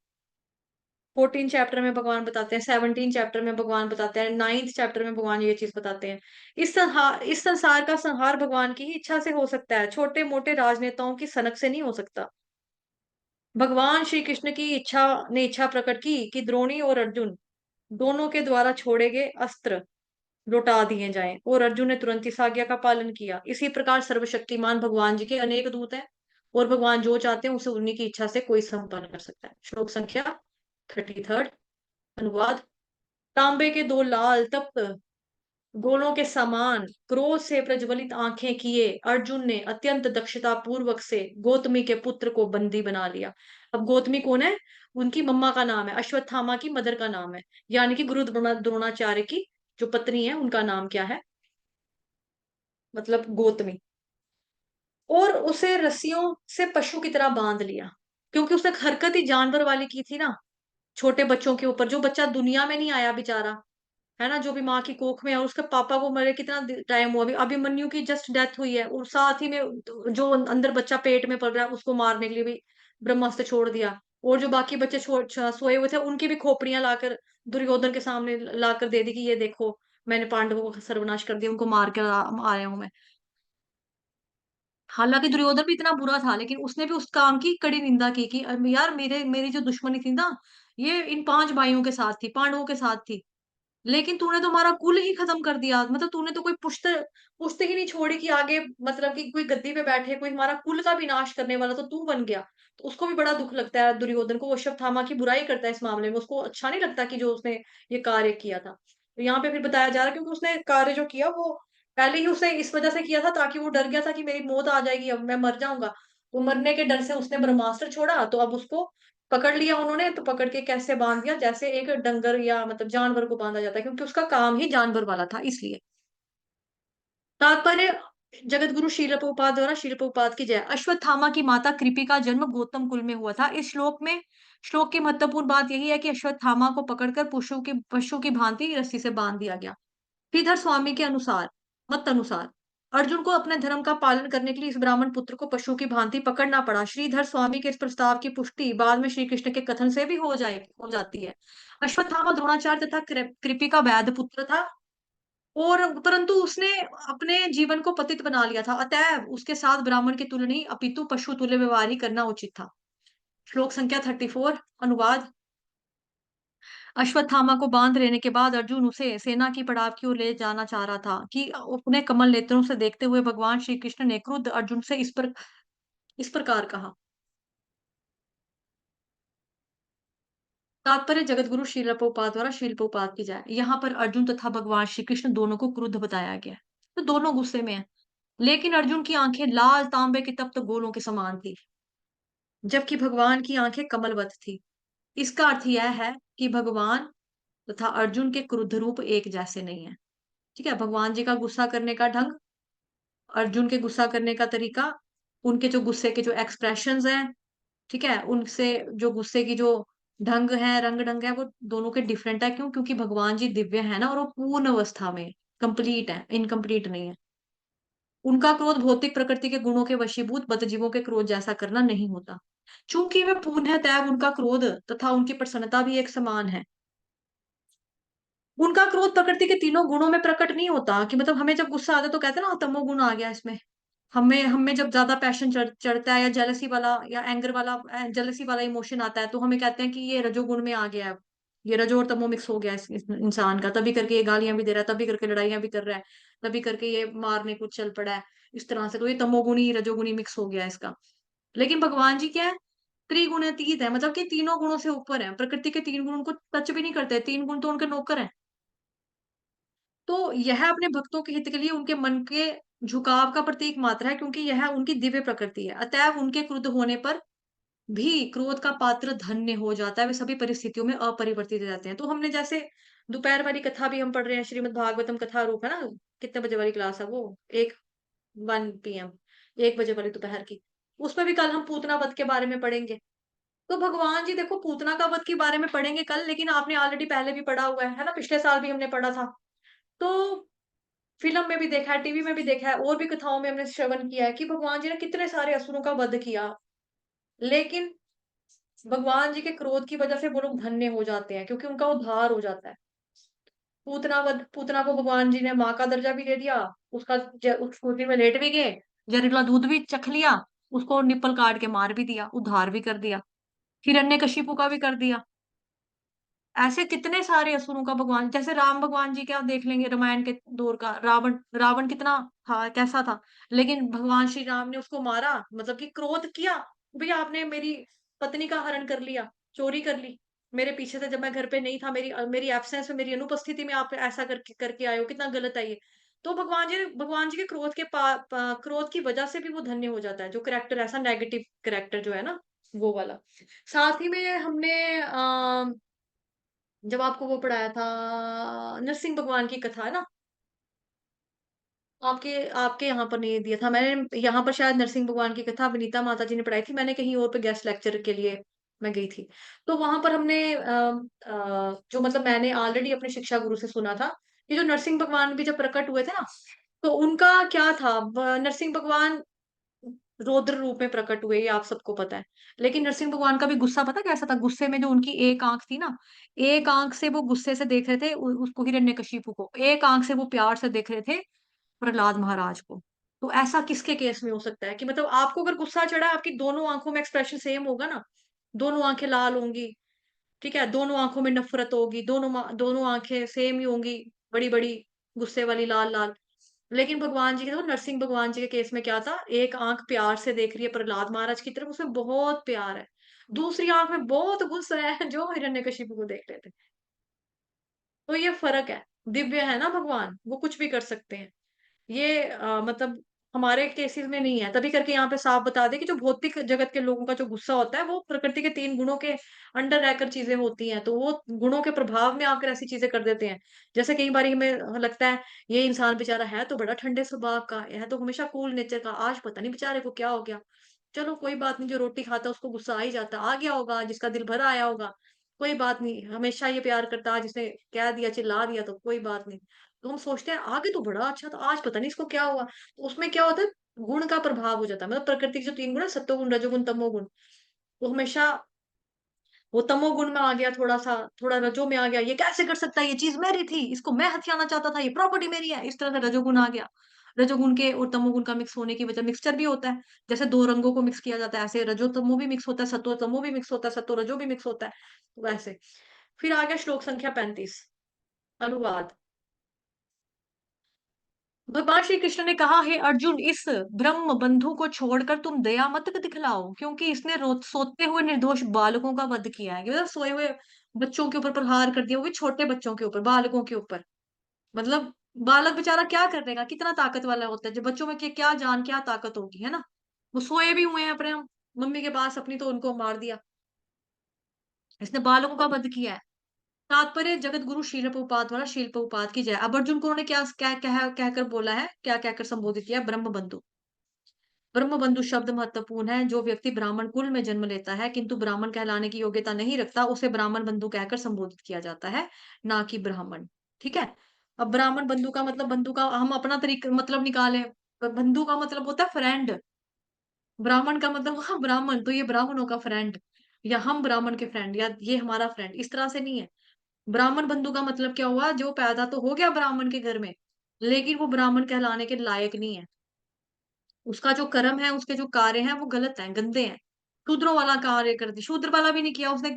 14 चैप्टर में भगवान बताते हैं, 17 चैप्टर में भगवान बताते हैं, 9th चैप्टर में भगवान ये चीज बताते हैं। इस संसार का संहार भगवान की ही इच्छा से हो सकता है, छोटे मोटे राजनेताओं की सनक से नहीं हो सकता। भगवान श्री कृष्ण की इच्छा ने इच्छा प्रकट की कि द्रोणी और अर्जुन दोनों के द्वारा छोड़े गए अस्त्र लौटा दिए जाएं, और अर्जुन ने तुरंत इस आज्ञा का पालन किया। इसी प्रकार सर्वशक्तिमान भगवान जी के अनेक दूत हैं, और भगवान जो चाहते हैं उसे उन्हीं की इच्छा से कोई संपन्न कर सकता है। श्लोक संख्या 33। अनुवाद। तांबे के दो लाल तप्त गोलों के समान क्रोध से प्रज्वलित आंखें किए अर्जुन ने अत्यंत दक्षता पूर्वक से गौतमी के पुत्र को बंदी बना लिया। अब गौतमी कौन है? उनकी मम्मा का नाम है, अश्वत्थामा की मदर का नाम है, यानी कि गुरु द्रोणाचार्य की जो पत्नी है उनका नाम क्या है? मतलब गौतमी। और उसे रस्सियों से पशु की तरह बांध लिया, क्योंकि उसने हरकत ही जानवर वाली की थी ना, छोटे बच्चों के ऊपर। जो बच्चा दुनिया में नहीं आया बेचारा, है ना, जो भी माँ की कोख में है, और उसके पापा को मरे कितना टाइम हुआ, अभी अभिमन्यु की जस्ट डेथ हुई है, और साथ ही में जो अंदर बच्चा पेट में पल रहा है उसको मारने के लिए भी ब्रह्मास्त्र छोड़ दिया। और जो बाकी बच्चे सोए हुए थे उनकी भी खोपड़ियां लाकर दुर्योधन के सामने लाकर दे दी कि ये देखो, मैंने पांडवों का सर्वनाश कर दिया, उनको मार कर आया हूं मैं। हालांकि दुर्योधन भी इतना बुरा था, लेकिन उसने भी उस काम की कड़ी निंदा की कि यार मेरे मेरी जो दुश्मनी थी ना, ये इन 5 भाइयों के साथ थी, पांडवों के साथ थी, लेकिन तूने तो हमारा कुल ही खत्म कर दिया। मतलब तूने तो कोई पुश्त पुश्त ही नहीं छोड़ी कि आगे, मतलब कि कोई गद्दी पे बैठे, कोई हमारा कुल का विनाश करने वाला तो तू बन गया। तो उसको भी बड़ा दुख लगता है दुर्योधन को, वो अश्वत्थामा की बुराई करता है इस मामले में, उसको अच्छा नहीं लगता कि जो उसने ये कार्य किया था। तो यहाँ पे फिर बताया जा रहा है, क्योंकि उसने कार्य जो किया वो पहले ही उसे इस वजह से किया था, ताकि वो डर गया था कि मेरी मौत आ जाएगी, अब मैं मर जाऊंगा। तो मरने के डर से उसने ब्रह्मास्त्र छोड़ा, तो अब उसको पकड़ लिया उन्होंने। तो पकड़ के कैसे बांध दिया? जैसे एक डंगर या मतलब जानवर को बांधा जाता है, क्योंकि उसका काम ही जानवर वाला था, इसलिए। तात्पर्य जगत गुरु शील प्रभुपाद द्वारा शील प्रभुपाद की जय। अश्वत्थामा की माता कृपि का जन्म गौतम कुल में हुआ था। इस श्लोक की महत्वपूर्ण बात यही है कि अश्वत्थामा को पकड़कर पशु की भांति रस्सी से बांध दिया गया। श्रीधर स्वामी के अनुसार, मत अनुसार अर्जुन को अपने धर्म का पालन करने के लिए इस ब्राह्मण पुत्र को पशु की भांति पकड़ना पड़ा। श्रीधर स्वामी के इस प्रस्ताव की पुष्टि बाद में श्री कृष्ण के कथन से भी हो जाती है। अश्वत्थामा द्रोणाचार्य तथा कृपि का वैध पुत्र था, और परंतु उसने अपने जीवन को पतित बना लिया था, अतएव उसके साथ ब्राह्मण की तुल्य नहीं अपितु पशु तुल्य व्यवहार ही करना उचित था। श्लोक संख्या 34। अनुवाद। अश्वत्थामा को बांध लेने के बाद अर्जुन उसे सेना की पड़ाव की ओर ले जाना चाह रहा था कि अपने कमल नेत्रों से देखते हुए भगवान श्री कृष्ण ने क्रुद्ध अर्जुन से इस प्रकार कहा। तात्पर्य जगत गुरु श्रील प्रभुपाद द्वारा श्रील प्रभुपाद की जाए। यहाँ पर अर्जुन तथा भगवान श्री कृष्ण दोनों को क्रुद्ध बताया गया है। तो दोनों गुस्से में हैं, लेकिन अर्जुन की आंखें लाल तांबे के तप्त गोलों के समान थी, जबकि भगवान की आंखें कमलवत थी। इसका अर्थ यह है कि भगवान तथा अर्जुन के क्रुद्ध रूप एक जैसे नहीं है। ठीक है, भगवान जी का गुस्सा करने का ढंग, अर्जुन के गुस्सा करने का तरीका, उनके जो गुस्से के जो एक्सप्रेशंस हैं, ठीक है, उनसे जो गुस्से की जो ढंग है, रंग ढंग है, वो दोनों के डिफरेंट है। क्यों? क्योंकि भगवान जी दिव्य है ना, और वो पूर्ण अवस्था में कंप्लीट है, इनकम्प्लीट नहीं है। उनका क्रोध भौतिक प्रकृति के गुणों के वशीभूत बद्धजीवों के क्रोध जैसा करना नहीं होता। चूंकि वे पूर्ण है, तैव उनका क्रोध तथा उनकी प्रसन्नता भी एक समान है। उनका क्रोध प्रकृति के तीनों गुणों में प्रकट नहीं होता, कि मतलब हमें जब गुस्सा आता है तो कहते हैं ना तमोगुण आ गया इसमें। हमें हमें जब ज्यादा पैशन चढ़ता है, या जेलसी वाला या एंगर वाला, जेलसी वाला इमोशन आता है, तो हमें कहते हैं कि ये रजोगुण में आ गया है, ये रजो और तमो मिक्स हो गया है इस इंसान का, तभी करके ये गालियां भी दे रहा है, तभी करके लड़ाइयां भी कर रहा है, तभी करके ये मारने को चल पड़ा है इस तरह से। तो ये तमोगुणी रजोगुणी मिक्स हो गया है इसका। लेकिन भगवान जी क्या है? त्रिगुणातीत है, मतलब कि तीनों गुणों से ऊपर है। प्रकृति के 3 गुण उनको टच भी नहीं करते, 3 गुण तो उनके नौकर हैं। तो यह अपने भक्तों के हित के लिए उनके मन के झुकाव का प्रतीक मात्र है, क्योंकि यह उनकी दिव्य प्रकृति है। अतएव उनके क्रुद्ध होने पर भी क्रोध का पात्र धन्य हो जाता है, वे सभी परिस्थितियों में अपरिवर्तित रहते हैं। तो हमने जैसे दोपहर वाली कथा भी हम पढ़ रहे हैं, श्रीमद् भागवतम कथा रूप है ना, कितने बजे वाली क्लास है वो? 1 पीएम, 1 बजे वाली दोपहर की। उसमें भी कल हम पूतना वध के बारे में पढ़ेंगे। तो भगवान जी देखो, पूतना का वध के बारे में पढ़ेंगे कल, लेकिन आपने ऑलरेडी पहले भी पढ़ा हुआ है ना? पिछले साल भी हमने पढ़ा था। तो फ़िल्म में भी देखा है, टीवी में भी देखा है, और भी कथाओं में हमने श्रवण किया है कि भगवान जी ने कितने सारे असुरों का वध किया। लेकिन भगवान जी के क्रोध की वजह से वो लोग धन्य हो जाते हैं, क्योंकि उनका उद्धार हो जाता है। पूतना को भगवान जी ने माँ का दर्जा भी दे दिया, उसका उस गोदी में लेट भी गए, जहरीला दूध भी चख लिया, उसको निप्पल काट के मार भी दिया, उद्धार भी कर दिया, हिरण्यकशिपु का भी कर दिया। ऐसे कितने सारे असुरों का भगवान, जैसे राम भगवान जी के आप देख लेंगे रामायण के दौर का, रावण रावण कितना था, कैसा था, लेकिन भगवान श्री राम ने उसको मारा, मतलब कि क्रोध किया, भैया आपने मेरी पत्नी का हरण कर लिया, चोरी कर ली मेरे पीछे से, जब मैं घर पे नहीं था, मेरी एब्सेंस में, मेरी अनुपस्थिति में आप ऐसा करके करके आए हो, कितना गलत है ये। तो भगवान जी के क्रोध के क्रोध की वजह से भी वो धन्य हो जाता है, जो कैरेक्टर ऐसा नेगेटिव कैरेक्टर जो है ना, वो वाला। साथ ही में हमने जब आपको वो पढ़ाया था, नरसिंह भगवान की कथा है ना, आपके आपके यहाँ पर नहीं दिया था मैंने, यहाँ पर शायद नरसिंह भगवान की कथा विनीता माता जी ने पढ़ाई थी, मैंने कहीं और पे गेस्ट लेक्चर के लिए मैं गई थी। तो वहां पर हमने जो मतलब मैंने ऑलरेडी अपने शिक्षा गुरु से सुना था, कि जो नरसिंह भगवान भी जब प्रकट हुए थे ना, तो उनका क्या था, नरसिंह भगवान रौद्र रूप में प्रकट हुए, ये आप सबको पता है। लेकिन नरसिंह भगवान का भी गुस्सा पता कैसा था? गुस्से में जो उनकी एक आँख थी ना, एक आँख से वो गुस्से से देख रहे थे उसको, हिरण्यकशिपु को, एक आँख से वो प्यार से देख रहे थे प्रहलाद महाराज को। तो ऐसा किसके केस में हो सकता है कि मतलब आपको अगर गुस्सा चढ़ा, आपकी दोनों आँखों में एक्सप्रेशन सेम होगा ना, दोनों आँखें लाल होंगी, ठीक है? दोनों आँखों में नफ़रत होगी, दोनों आँखें सेम ही होंगी, बड़ी-बड़ी, गुस्से वाली लाल-लाल। लेकिन भगवान जी के, देखो नरसिंह भगवान जी के केस में क्या था, एक आँख प्यार से देख रही है प्रहलाद महाराज की तरफ, उसमें बहुत प्यार है। दूसरी आँख में बहुत गुस्सा है, जो हिरण्यकशिपु को देख रहे थे। तो ये फ़र्क है। दिव्य है ना भगवान, वो कुछ भी कर सकते हैं। ये मतलब हमारे केसेस में नहीं है। तभी करके यहाँ पे साफ बता दें कि जो भौतिक जगत के लोगों का जो गुस्सा होता है, वो प्रकृति के 3 गुणों के अंडर रहकर चीज़ें होती हैं। तो वो गुणों के प्रभाव में आकर ऐसी चीज़ें कर देते हैं। जैसे कई बारी हमें लगता है, ये इंसान बेचारा है तो बड़ा ठंडे स्वभाव का, है तो हमेशा कूल नेचर का, आज पता नहीं बेचारे को क्या हो गया। चलो कोई बात नहीं, जो रोटी खाता है उसको गुस्सा आ ही जाता है, आ गया होगा, जिसका दिल भरा आया होगा, कोई बात नहीं, हमेशा ये प्यार करता है, जिसने कह दिया, चिल्ला दिया तो कोई बात नहीं। तो हम सोचते हैं आगे तो बड़ा अच्छा था, आज पता नहीं इसको क्या हुआ। तो उसमें क्या होता है, गुण का प्रभाव हो जाता है, मतलब प्रकृति के जो 3 गुण है, सत्वगुण, रजोगुण, तमोगुण, वो हमेशा, वो तमोगुण में आ गया थोड़ा-सा, थोड़ा रजो में आ गया, ये कैसे कर सकता है, ये चीज़ मेरी थी, इसको मैं हथियाना चाहता था, ये प्रॉपर्टी मेरी है, इस तरह से रजोगुण आ गया। रजोगुण के और तमोगुण का मिक्स होने की वजह, मिक्सचर भी होता है, जैसे 2 रंगों को मिक्स किया जाता है, ऐसे रजो तमो भी मिक्स होता है, सत्व तमो भी मिक्स होता है, सत्व रजो भी मिक्स होता है, वैसे। फिर आ गया श्लोक संख्या 35, अनुवाद। भगवान श्री कृष्ण ने कहा, हे अर्जुन, इस ब्रह्म बंधु को छोड़कर तुम दया मत दिखलाओ, क्योंकि इसने सोते हुए निर्दोष बालकों का वध किया है, मतलब सोए हुए बच्चों के ऊपर प्रहार कर दिया, वो भी छोटे बच्चों के ऊपर, बालकों के ऊपर। मतलब बालक बेचारा क्या कर देगा, कितना ताकत वाला होता है, जब बच्चों में क्या जान, क्या ताकत होगी, है ना? वो सोए भी हुए हैं अपने मम्मी के पास अपनी, तो उनको मार दिया। इसने बालकों का वध किया है। तात्पर्य जगत गुरु शील प्रभुपाद द्वारा, शील प्रभुपाद की जय। अब अर्जुन को उन्होंने क्या क्या कहकर बोला है, क्या कहकर संबोधित किया? ब्रह्म बंधु। ब्रह्म बंधु शब्द महत्वपूर्ण है। जो व्यक्ति ब्राह्मण कुल में जन्म लेता है किंतु ब्राह्मण कहलाने की योग्यता नहीं रखता, उसे ब्राह्मण बंधु कहकर संबोधित किया जाता है, ना कि ब्राह्मण। ठीक है? अब ब्राह्मण बंधु का मतलब, बंधु का हम अपना तरीका मतलब निकालें, बंधु का मतलब होता है फ्रेंड, ब्राह्मण का मतलब हाँ ब्राह्मण, तो ये ब्राह्मणों का फ्रेंड, या हम ब्राह्मण के फ्रेंड, या ये हमारा फ्रेंड, इस तरह से नहीं है। ब्राह्मण बंधु का मतलब क्या हुआ, जो पैदा तो हो गया ब्राह्मण के घर में, लेकिन वो ब्राह्मण कहलाने के लायक नहीं है। उसका जो कर्म है, उसके जो कार्य हैं, वो गलत हैं, गंदे हैं। शूद्रों वाला कार्य कर दिया, शूद्र वाला भी नहीं किया उसने,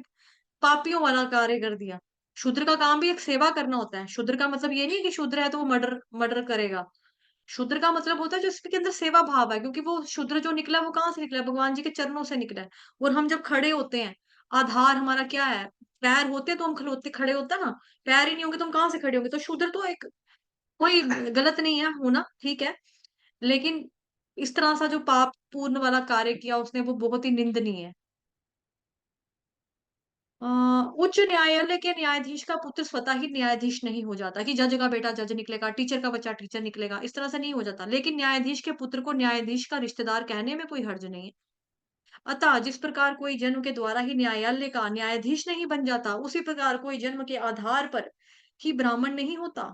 पापियों वाला कार्य कर दिया। शूद्र का काम भी एक सेवा करना होता है। शूद्र का मतलब ये नहीं कि शूद्र है तो वो मर्डर मर्डर करेगा। शूद्र का मतलब होता है जो इसके अंदर सेवा भाव है, क्योंकि वो शूद्र जो निकला वो कहाँ से निकला है? भगवान जी के चरणों से निकला है। और हम जब खड़े होते हैं, आधार हमारा क्या है? पैर होते तो हम खड़ोते खड़े होते ना। पैर ही नहीं होंगे तो हम कहाँ से खड़े होंगे? तो शूद्र तो एक कोई गलत नहीं है होना, ठीक है। लेकिन इस तरह सा जो पाप पूर्ण वाला कार्य किया उसने, वो बहुत ही निंदनीय है। अ, उच्च न्यायालय के न्यायाधीश का पुत्र स्वतः ही न्यायाधीश नहीं हो जाता कि जज का बेटा जज निकलेगा, टीचर का बच्चा टीचर निकलेगा, इस तरह से नहीं हो जाता। लेकिन न्यायाधीश के पुत्र को न्यायाधीश का रिश्तेदार कहने में कोई हर्ज नहीं है। अतः जिस प्रकार कोई जन्म के द्वारा ही न्यायालय का न्यायाधीश नहीं बन जाता, उसी प्रकार कोई जन्म के आधार पर ही ब्राह्मण नहीं होता,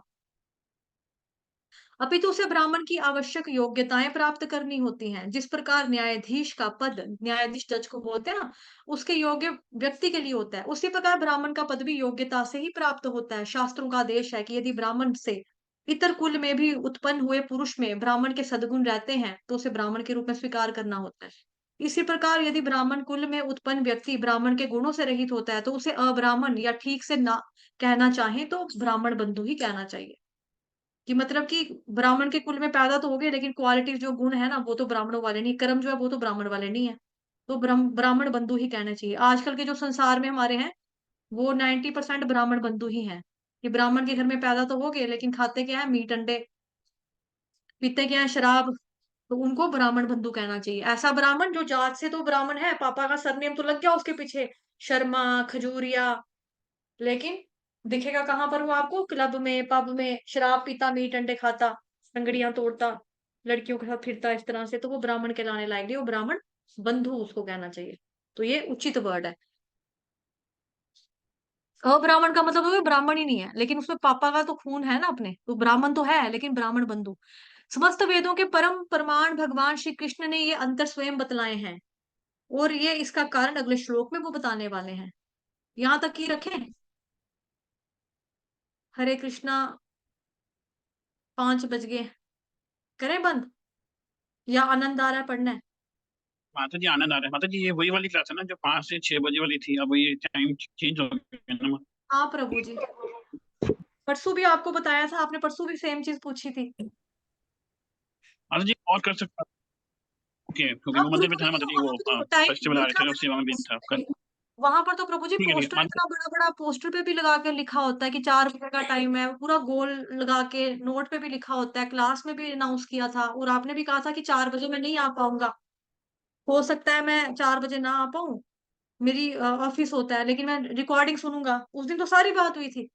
अपितु उसे ब्राह्मण की आवश्यक योग्यताएं प्राप्त करनी होती हैं। जिस प्रकार न्यायाधीश का पद, न्यायाधीश जज को बोलते हैं ना, उसके योग्य व्यक्ति के लिए होता है, उसी प्रकार ब्राह्मण का पद भी योग्यता से ही प्राप्त होता है। शास्त्रों का आदेश है कि यदि ब्राह्मण से इतर कुल में भी उत्पन्न हुए पुरुष में ब्राह्मण के सद्गुण रहते हैं, तो उसे ब्राह्मण के रूप में स्वीकार करना होता है। इसी प्रकार यदि ब्राह्मण कुल में उत्पन्न व्यक्ति ब्राह्मण के गुणों से रहित होता है, तो उसे अब्राह्मण, या ठीक से ना कहना चाहे तो ब्राह्मण बंधु ही कहना चाहिए। कि मतलब कि ब्राह्मण के कुल में पैदा तो हो गए, लेकिन क्वालिटी जो गुण है ना, वो तो ब्राह्मणों वाले नहीं, कर्म जो है वो तो ब्राह्मण वाले नहीं है। तो ब्राह्मण बंधु ही कहना चाहिए। आजकल के जो संसार में हमारे हैं, वो 90% ब्राह्मण बंधु ही हैं। कि ब्राह्मण के घर में पैदा तो हो गए, लेकिन खाते क्या है? मीट अंडे। पीते क्या है? शराब। तो उनको ब्राह्मण बंधु कहना चाहिए। ऐसा ब्राह्मण जो जात से तो ब्राह्मण है, पापा का सरनेम तो लग गया उसके पीछे, शर्मा, खजूरिया, लेकिन दिखेगा कहाँ पर वो आपको? क्लब में, पब में, शराब पीता, मीट अंडे खाता, रंगड़ियां तोड़ता, लड़कियों के साथ फिरता, इस तरह से, तो वो ब्राह्मण कहलाने लायक नहीं, वो ब्राह्मण बंधु उसको कहना चाहिए। तो ये उचित वर्ड है। अब्राह्मण का मतलब वो ब्राह्मण ही नहीं है, लेकिन उसमें पापा का तो खून है ना अपने, तो ब्राह्मण तो है लेकिन ब्राह्मण बंधु। समस्त वेदों के परम प्रमाण भगवान श्री कृष्ण ने ये अंतर स्वयं बतलाए हैं, और ये इसका कारण अगले श्लोक में वो बताने वाले हैं। यहाँ तक ही रखें। हरे कृष्णा। 5 बज गए। करें बंद, या आनंद आ रहा है पढ़ना है? माता जी आनंद आ रहा है। माता जी ये वही वाली क्लास है ना जो 5 से 6 बजे वाली थी, अब ये टाइम चेंज हो गया ना। हाँ प्रभु जी। परसों भी आपको बताया था, आपने परसों भी सेम चीज पूछी थी। माता जी और कर सकता। ओके, क्योंकि हाँ वो मंदिर ग्रुप में था में ना माता तो जी, वहां वो पे तो टाइम फेस्टिवल आ रहे लिखा थे, था। सेवा में भी था कर। वहां पर तो प्रभु जी ठीक है ठीक है पोस्टर माता। इतना बड़ा बड़ा पोस्टर पे भी लगा के लिखा होता है कि 4 बजे का टाइम है, पूरा गोल लगा के नोट पे भी लिखा होता है। क्लास में भी अनाउंस किया था, और आपने भी कहा था कि 4 बजे मैं नहीं आ पाऊंगा। हो सकता है मैं 4 बजे ना आ पाऊं, मेरी ऑफिस होता है, लेकिन मैं रिकॉर्डिंग सुनूंगा। उस दिन तो सारी बात हुई थी।